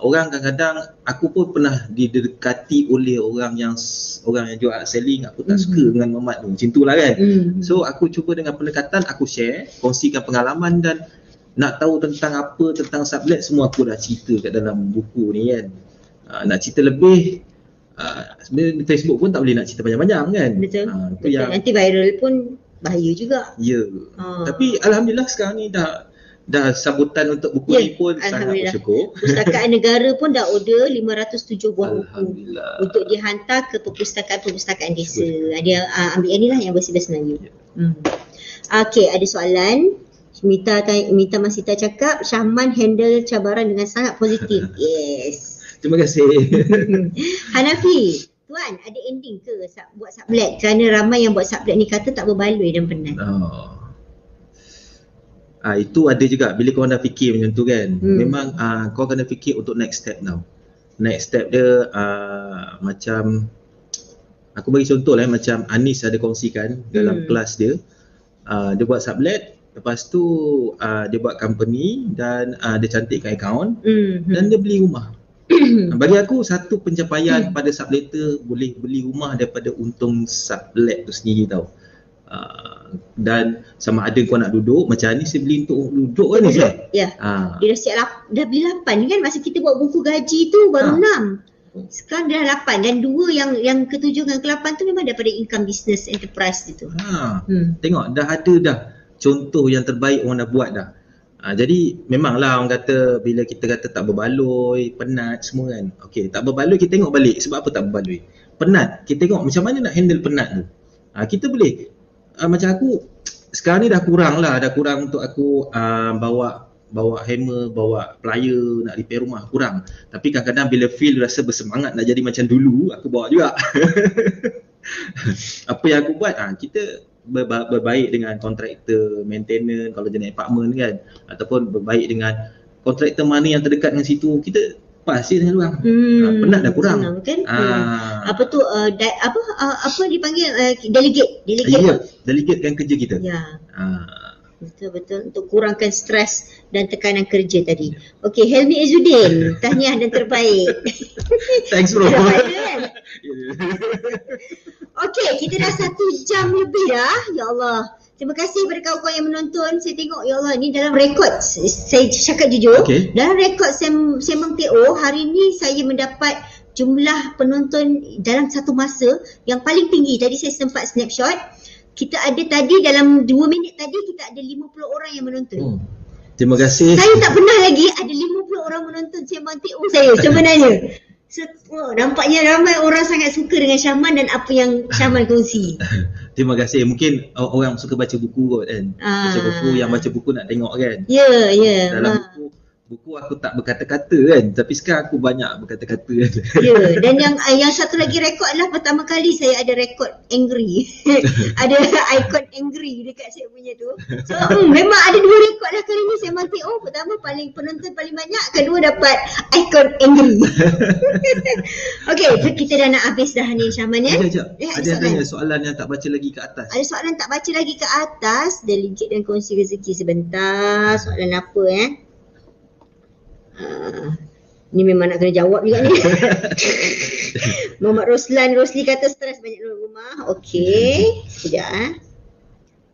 Orang kadang-kadang aku pun pernah didekati oleh orang yang jual hard selling, aku tak suka dengan Muhammad tu. Macam tu lah kan. So aku cuba dengan pendekatan aku share, kongsikan pengalaman dan nak tahu tentang sublet semua aku dah cerita kat dalam buku ni kan. Nak cerita lebih sebenarnya Facebook pun tak boleh nak cerita panjang-panjang kan.
Betul. Yang nanti viral pun bahaya juga.
Ya. Tapi alhamdulillah sekarang ni dah sambutan untuk buku ni pun sangat bersyukur.
Pustakaan negara pun dah order 507 buah buku untuk dihantar ke perpustakaan desa. Dia ambil yang ni lah yang bersih-bersih Melayu. Okey, ada soalan. Mita Masita cakap Syahman handle cabaran dengan sangat positif. Yes.
Terima kasih.
Hanafi, Tuan ada ending ke buat sublet? Kerana ramai yang buat sublet ni kata tak berbaloi dan penat.
Itu ada juga bila kau dah fikir macam tu kan. Memang kau kena fikir untuk next step tau. Next step dia macam aku bagi contoh lah macam Anis ada kongsikan dalam kelas dia. Dia buat sublet, lepas tu dia buat company dan dia cantikkan account dan dia beli rumah. Bagi aku satu pencapaian pada subletter boleh beli rumah daripada untung sublet tu sendiri tau. Dan sama ada kau nak duduk macam ni saya beli untuk duduk kan ni kan?
Ya. Dia dah siap dah beli 8 kan masa kita buat buku gaji tu baru 6. Sekarang dah 8 dan 2 yang ke-7 dengan ke-8 tu memang daripada income business enterprise itu.
Tengok dah ada dah contoh yang terbaik orang dah buat dah. Jadi memanglah orang kata bila kita kata tak berbaloi, penat semua kan. Okey, tak berbaloi kita tengok balik sebab apa tak berbaloi. Penat, kita tengok macam mana nak handle penat tu. Kita boleh macam aku sekarang ni dah kurang untuk aku bawa hammer, bawa plier nak repair rumah, kurang. Tapi kadang-kadang bila feel rasa bersemangat nak jadi macam dulu, aku bawa juga. Apa yang aku buat, kita berbaik dengan kontraktor maintenance kalau jenis apartment kan, ataupun berbaik dengan kontraktor mana yang terdekat dengan situ, kita pas je dengan orang. Penat dah kurang.
Senang, kan? Apa tu apa dipanggil delegate.
Ya, delegatekan kerja kita.
Ya. Betul untuk kurangkan stres dan tekanan kerja tadi. Okey, Helmi Izzuddin, tahniah dan terbaik.
Thanks bro.
Okey, kita dah 1 jam lebih dah. Ya Allah. Terima kasih kepada kawan-kawan yang menonton. Saya tengok, ya Allah, ni dalam rekod. Saya cakap jujur, dalam rekod Sembang TO, hari ni saya mendapat jumlah penonton dalam satu masa yang paling tinggi. Tadi saya sempat snapshot. Kita ada tadi dalam 2 minit tadi kita ada 50 orang yang menonton.
Terima kasih.
Saya tak pernah lagi ada 50 orang menonton Sembang TO saya sebenarnya. So, nampaknya ramai orang sangat suka dengan Syahman dan apa yang Syahman kongsi.
Terima kasih. Mungkin orang suka baca buku kot kan. Baca buku, yang baca buku nak tengok kan.
Ya, ya.
Dalam buku aku tak berkata-kata kan, tapi sekarang aku banyak berkata-kata kan.
Ya, dan yang satu lagi rekod adalah pertama kali saya ada rekod angry. Ada ikon angry dekat saya punya tu. So memang ada 2 rekod lah kali ni. Saya mati, pertama paling penonton paling banyak, kedua dapat ikon angry. Okey, so kita dah nak habis dah ni Syahman ya.
Sekejap. Ada yang tanya soalan yang tak baca lagi ke atas.
Ada soalan tak baca lagi ke atas. Delegate dan kongsi rezeki sebentar. Soalan apa ni memang nak kena jawab juga ni. Muhammad Rosli kata stres banyak dalam rumah. Okey, sekejap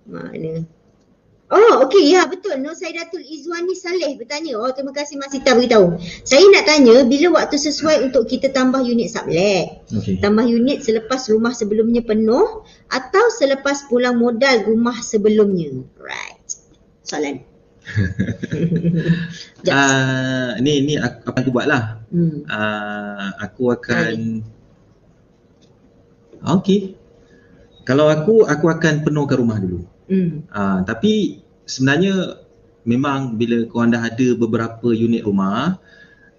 mana? Okey, ya betul. Nur Saidatul Izwani Saleh bertanya. Terima kasih Mas Sita beritahu. Saya nak tanya bila waktu sesuai untuk kita tambah unit sublet. Tambah unit selepas rumah sebelumnya penuh atau selepas pulang modal rumah sebelumnya? Right. Soalan.
Ni apa aku buat lah. Aku akan kalau aku akan penuhkan rumah dulu. Tapi sebenarnya memang bila korang dah ada beberapa unit rumah,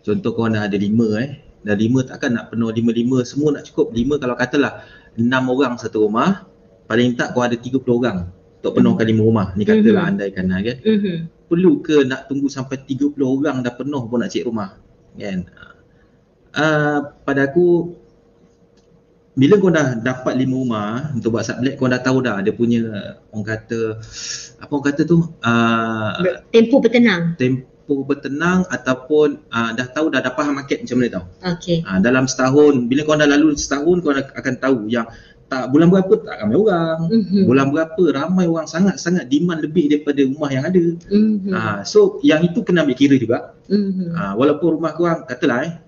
contoh korang dah ada 5 dah 5 takkan nak penuh 5 semua nak cukup. 5 kalau katalah 6 orang satu rumah, paling tak korang ada 30 orang untuk penuhkan 5 rumah. Ni katalah andaikan kan. Perlu ke nak tunggu sampai 30 orang dah penuh pun nak cek rumah kan? Pada aku, bila kau dah dapat 5 rumah untuk buat sublet, kau dah tahu dah dia punya
tempoh bertenang
ataupun dah tahu dah faham market macam mana tau.
Okey.
Dalam setahun, bila kau dah lalu setahun, kau akan tahu yang bulan berapa tak ramai orang, bulan berapa ramai orang, sangat-sangat demand lebih daripada rumah yang ada. So yang itu kena ambil kira juga. Walaupun rumah korang katalah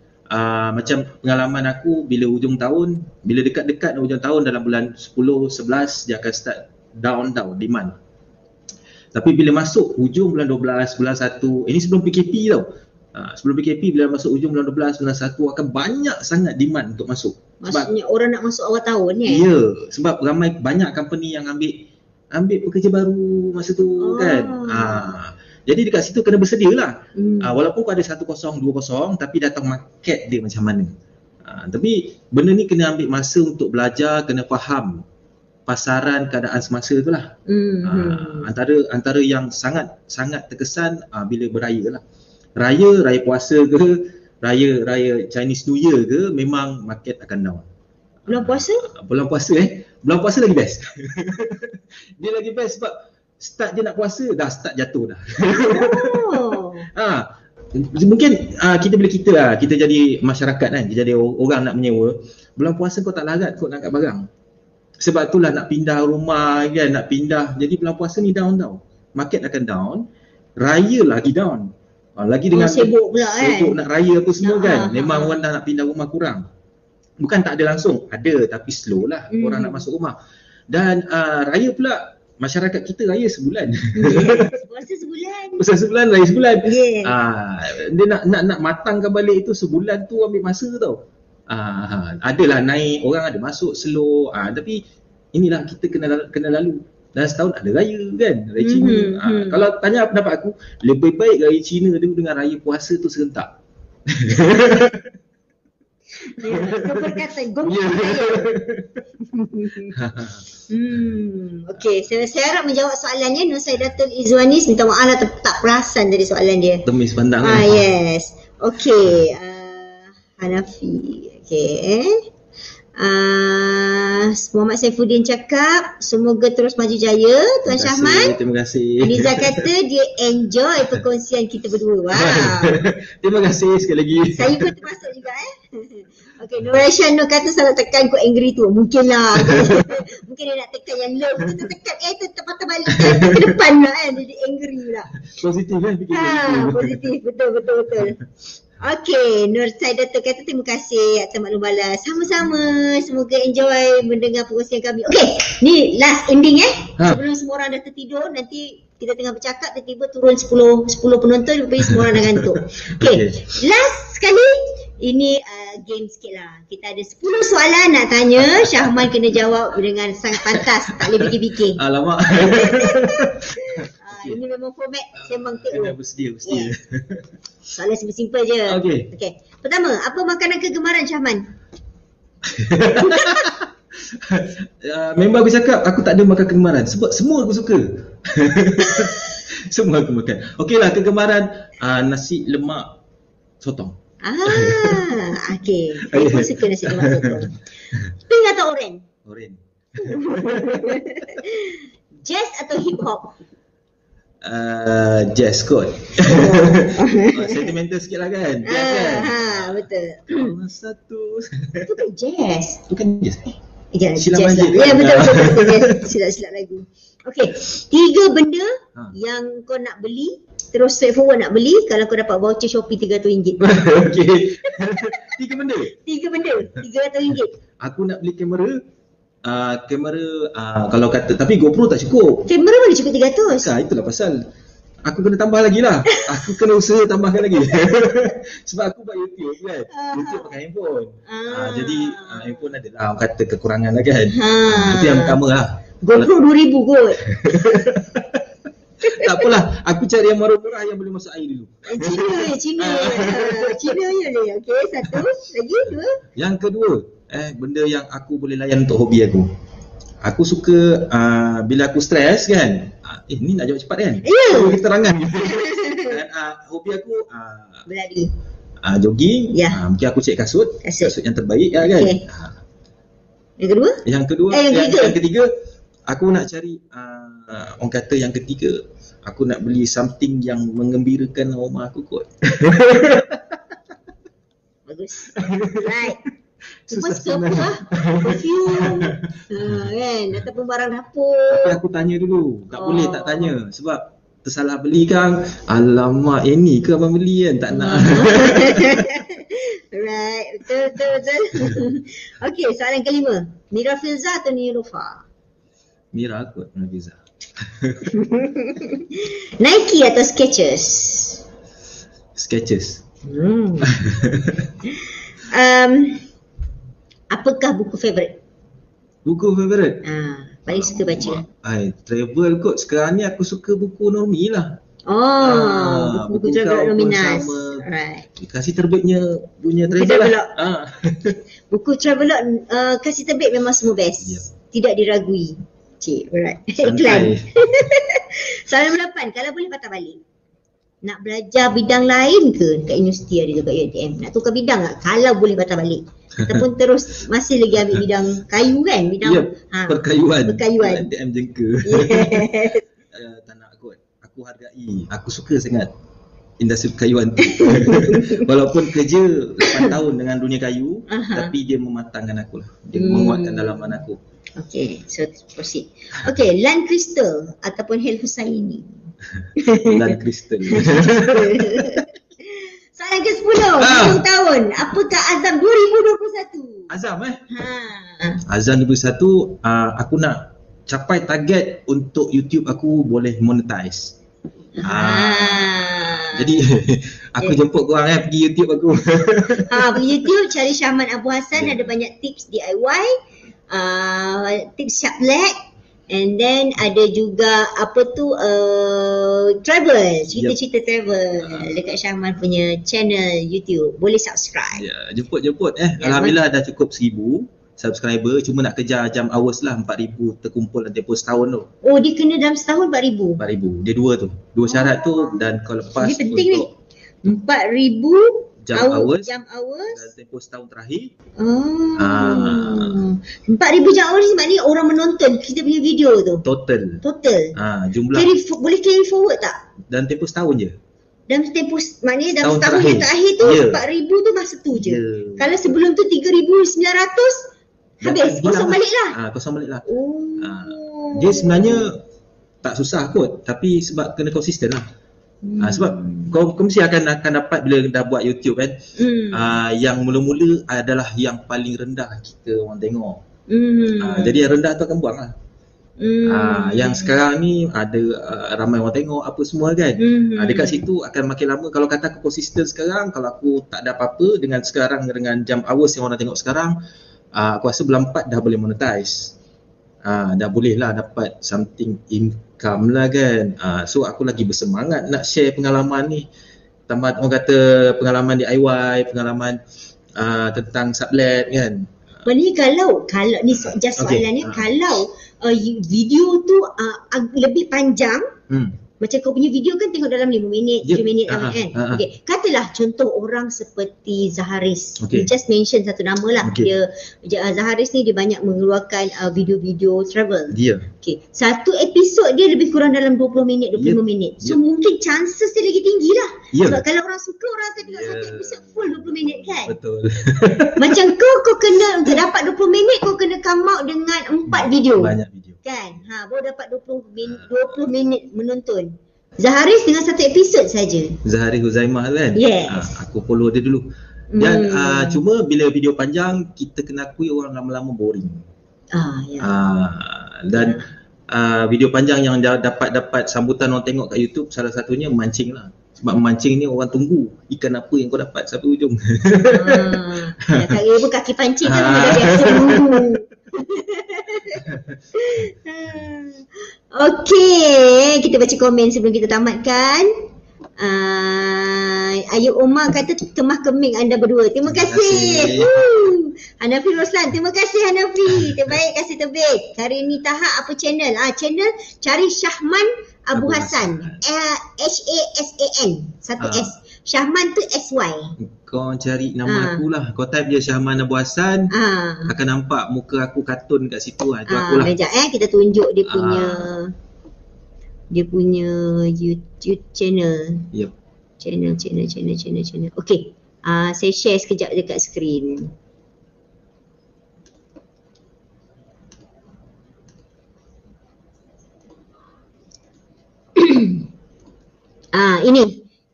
macam pengalaman aku, bila hujung tahun, bila dekat-dekat hujung tahun dalam bulan 10, 11 dia akan start down demand. Tapi bila masuk hujung bulan 12, bulan 1, ini sebelum PKP tau. Sebelum PKP, bila masuk hujung bulan 12, bulan 1 akan banyak sangat demand untuk masuk.
Maksudnya orang nak masuk awal tahun ya?
Ya, sebab banyak company yang ambil pekerja baru masa tu kan. Jadi dekat situ kena bersedia lah. Walaupun kau ada 10, 20, tapi dah tahu market dia macam mana. Tapi benda ni kena ambil masa untuk belajar, kena faham pasaran, keadaan semasa tu lah. Antara yang sangat terkesan bila beraya lah. Raya puasa ke, raya Chinese New Year ke, memang market akan down.
Bulan puasa?
Bulan puasa lagi best. Dia lagi best sebab start je nak puasa, dah start jatuh dah. Mungkin kita jadi masyarakat kan, kita jadi orang nak menyewa, bulan puasa kau tak larat kot nak angkat barang. Sebab itulah nak pindah rumah kan, nak pindah. Jadi bulan puasa ni down tau. Market akan down, raya lagi down. Lagi dengan
sibuk pula
sibuk nak raya apa semua kan. Memang orang dah nak pindah rumah kurang. Bukan tak ada langsung, ada tapi slow lah orang nak masuk rumah. Dan raya pula, masyarakat kita raya sebulan. Puasa sebulan, raya sebulan. Dia nak matangkan balik itu sebulan tu ambil masa tau. Adalah naik, orang ada masuk slow. Tapi inilah kita kena lalu. Dan setahun ada raya kan, raya Cina. Kalau tanya pendapat aku, lebih baik raya Cina dulu dengan raya puasa tu serentak.
Okey, saya harap menjawab soalannya. Nur Saidatul Izwani, minta maaf lah tak perasan dari soalan dia.
Temis pandang.
Yes. Okey, Hanafi. Okey. Muhammad Saifuddin cakap semoga terus maju jaya Tuan Syahman.
Terima kasih.
Niza kata dia enjoy perkongsian kita berdua. Wow.
Terima kasih sekali lagi.
Saya pun termasuk juga Okey, Nur Rashan kata salah tekan kod angry tu. Mungkin lah. Mungkin dia nak tekan yang low tu, tekan tu patah balik ke depan lah kan, jadi angry lah.
Positif kan fikir.
Positif, betul. Okey, Nur Saidatul kata terima kasih atas maklum balas. Sama-sama, semoga enjoy mendengar perkongsian kami. Okey, ni last ending sebelum semua orang dah tertidur, nanti kita tengah bercakap, tiba-tiba turun 10 penonton, lepas semua orang dah ngantuk. Okey, last sekali Ini game sikit lah. Kita ada 10 soalan nak tanya. Syahman kena jawab dengan sangat pantas. Tak boleh fikir-fikir.
Alamak.
Ini memang format sembang TO.
Bersedia.
Soalan simple-simple je. Okey. Pertama, apa makanan kegemaran Syahman?
Member aku cakap aku tak ada makan kegemaran sebab semua aku suka. Semua aku makan. Okeylah, kegemaran nasi lemak sotong.
Okey. Saya pun suka nasi lemak sotong. Pink atau oren?
Oren.
Jazz atau hip hop?
Jazz kot. Sentimental sikit lah kan. Jazz kan.
Betul.
Satu.
Itu kan jazz.
Bukan jazz.
Silap
Majid.
Ya, betul. Silap lagu. Okey, 3 benda yang kau nak beli, terus straightforward nak beli kalau kau dapat voucher Shopee RM300.
Okey. 3 benda.
3 benda, RM300.
Aku nak beli kamera. Kalau kata, tapi GoPro tak cukup.
Kamera boleh cukup RM300.
Itulah pasal aku kena tambah lagi lah. Aku kena usaha tambahkan lagi. Sebab aku buat YouTube kan. YouTube pakai handphone. Jadi handphone ada lah orang kata kekurangan lah kan. Itu yang pertama lah.
GoPro RM2,000 kot.
Tak apalah, aku cari yang murah-murah yang boleh masuk air dulu.
Cina je boleh. Okey, satu. Lagi 2.
Yang kedua, benda yang aku boleh layan untuk hobi aku. Aku suka bila aku stres kan. Ni nak jawab cepat kan?
Ya.
Bagi keterangan. Hobi aku
berlari.
Jogging.
Ya.
Mungkin aku cek kasut yang terbaik kan.
Okay. Yang kedua?
Yang ketiga, aku nak cari orang kata yang ketiga, aku nak beli something yang mengembirakan rumah aku kot.
Bagus. Right. Cuma suka apa lah. Perfume. Kan? Ataupun barang dapur.
Tapi aku tanya dulu. Tak boleh tak tanya. Sebab tersalah beli kan. Alamak, ini ke abang beli kan? Tak nak.
Right. Betul. Okey, soalan kelima. Mira Filza atau Niloufar?
Mira kot, Nafiza.
Nike atau Skechers?
Skechers.
Apakah buku favourite?
Buku favourite?
Paling suka baca.
Travel kot. Sekarang ni aku suka buku Normi lah.
Buku Travel Nominas. Right.
Kasih terbitnya punya Travel lah.
Buku Travelog kasih terbit memang semua best. Tidak diragui. Cik, alright. Iklan. Soalan nombor 8. Kalau boleh patah balik, nak belajar bidang lain ke dekat universiti ada juga UiTM? Nak tukar bidang tak? Kalau boleh patah balik. Ataupun terus masih lagi ambil bidang kayu kan? Bidang
perkayuan.
UiTM
jengka. Tak nak kot. Aku hargai. Aku suka sangat industri perkayuan tu. Walaupun kerja 8 tahun dengan dunia kayu, tapi dia mematangkan aku lah. Dia menguatkan dalaman aku.
Okay, so proceed. Okay, Lan Crystal ataupun Hel Husaini?
Lan Crystal.
Soalan ke-10, 10 tahun. Apakah azam 2021?
Azam Azam 2021, aku nak capai target untuk YouTube aku boleh monetize. Jadi aku jemput korang pergi YouTube aku.
Pergi YouTube cari Syahman Abu Hassan, ada banyak tips DIY, tips sharp leg, and then ada juga travel, cerita-cerita travel dekat Syahman punya channel YouTube. Boleh subscribe.
Jemput. Alhamdulillah dah cukup 1000 subscriber. Cuma nak kejar jam hours lah. 4,000 terkumpul dalam tempoh setahun tu.
Dia kena dalam setahun 4,000?
4,000. Dia dua syarat tu. Dan kalau lepas
dia penting ni 4,000 jam hours dalam
tempoh setahun terakhir.
4,000 jam hours ni maknanya orang menonton kita punya video tu.
Total. Jumlah.
Boleh carry forward tak?
Dalam tempoh setahun je.
Dalam tempoh, maknanya dalam setahun yang terakhir tu 4,000 tu masa tu je. Kalau sebelum tu 3,900 habis, kosong balik lah.
Kosong balik lah. Dia sebenarnya tak susah kot, tapi sebab kena konsisten lah. Sebab kau mesti akan dapat bila dah buat YouTube kan. Yang mula-mula adalah yang paling rendah kita orang tengok. Jadi yang rendah tu akan buang lah. Yang sekarang ni ada ramai orang tengok apa semua kan. Dekat situ akan makin lama. Kalau kata aku konsisten sekarang, kalau aku tak ada apa-apa dengan sekarang, dengan jam hours yang orang tengok sekarang, aku rasa bulan 4 dah boleh monetize. Dah boleh lah dapat something income lah kan. So aku lagi bersemangat nak share pengalaman ni. Tambah orang kata pengalaman DIY, pengalaman tentang sublet kan.
Ni kalau ni just soalan ni, kalau video tu lebih panjang, macam kau punya video kan tengok dalam 5 minit, 7 minit kan. Okay. Katalah contoh orang seperti Zaharis. You just mention satu nama lah. Dia Zaharis ni dia banyak mengeluarkan video-video travel. Okay. Satu episod dia lebih kurang dalam 20 minit, 25 minit. So mungkin chances dia lagi tinggi lah. Sebab kalau orang suka, orang akan tengok satu episod full 20 minit kan.
Betul.
Macam kau kena untuk dapat 20 minit kau kena come out dengan 4 video.
Banyak video.
Kan? Baru dapat 20 minit menonton. Zaharis dengan satu episod saja.
Zaharis Huzaimah kan?
Yes.
Aku follow dia dulu. Dan cuma bila video panjang, kita kena akui orang lama-lama boring. Dan video panjang yang dapat sambutan orang tengok kat YouTube, salah satunya memancing lah. Sebab memancing ni orang tunggu ikan apa yang kau dapat sampai ujung.
Tak kira pun kaki pancing kan dah biasa dulu. Okey, kita baca komen sebelum kita tamatkan. Ayub Omar kata kemah keming anda berdua. Terima kasih. Hanafi Roslan, terima kasih Hanafi. Terbaik, kasih terbaik. Karini Taha apa channel? Channel cari Syahman Abu Hassan. H-A-S-A-N. Satu S. Syahman tu S-Y.
Kau cari nama aku lah. Kau type je Syahman Abu Hassan. Akan nampak muka aku kartun kat situ. Itu aku lah.
Sekejap kita tunjuk dia punya dia punya YouTube channel.
Yep.
Channel. Okey. Saya share sekejap dekat skrin.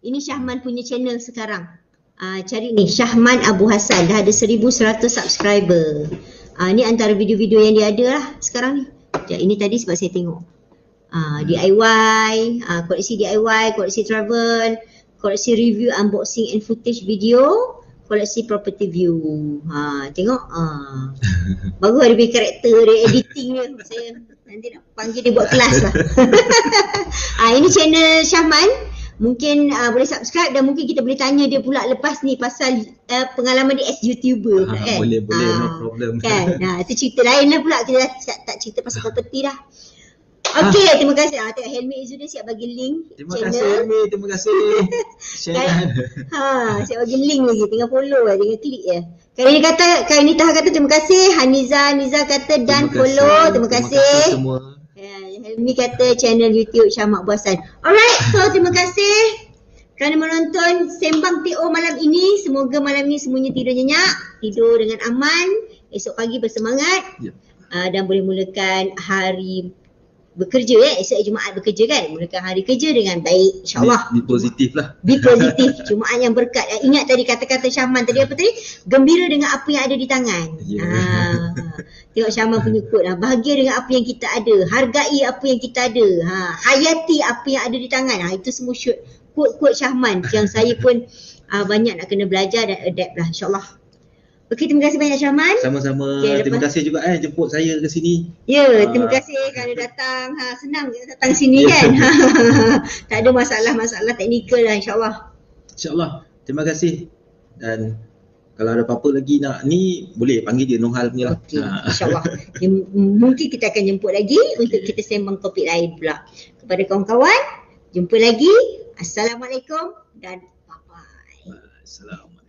Ini Syahman punya channel sekarang. Cari ni Syahman Abu Hassan, dah ada 1100 subscriber. Ni antara video-video yang dia ada lah sekarang ni. Ini tadi sebab saya tengok. DIY, koleksi DIY, koleksi travel, koleksi review, unboxing and footage video, koleksi property view. Tengok. Bagus ada punya karakter dia, editing dia. Saya nanti nak panggil dia buat kelas lah. Ini channel Syahman. Mungkin boleh subscribe dan mungkin kita boleh tanya dia pula lepas ni pasal pengalaman dia as YouTuber kan.
Boleh, no problem.
Kan? Itu cerita lain lah pula, kita tak cerita pasal property dah. Okey, terima kasih. Tengok Helmi Izzuddin siap bagi link.
Terima kasih Helmi, terima kasih.
Siap bagi link lagi, tinggal follow lah, tinggal klik je. Karini Taha kata terima kasih. Haniza kata dan follow. Terima kasih.
Semua.
Helmi kata channel YouTube Syahman Abu Hassan. Alright, so terima kasih kerana menonton Sembang TO malam ini. Semoga malam ni semuanya tidur nyenyak, tidur dengan aman, esok pagi bersemangat dan boleh mulakan hari bekerja esok Jumaat bekerja kan, mulakan hari kerja dengan baik insyaAllah.
Be positif lah.
Be positif. Jumaat yang berkat. Ingat tadi kata-kata Syahman tadi apa tadi? Gembira dengan apa yang ada di tangan. Tengok Syahman punya quote lah. Bahagia dengan apa yang kita ada. Hargai apa yang kita ada. Hayati apa yang ada di tangan. Itu semua quote-quote Syahman yang saya pun banyak nak kena belajar dan adapt lah insyaAllah. Okey, terima kasih banyak Syahman.
Sama-sama. Terima kasih juga jemput saya ke sini.
Terima kasih kerana datang. Senang datang sini kan. Tak ada masalah teknikal lah insyaAllah.
InsyaAllah. Terima kasih. Dan kalau ada apa-apa lagi nak ni, boleh panggil dia Nohal punya lah.
InsyaAllah. Mungkin kita akan jemput lagi untuk kita sembang topik lain pula. Kepada kawan-kawan, jumpa lagi. Assalamualaikum dan bye-bye.
Assalamualaikum.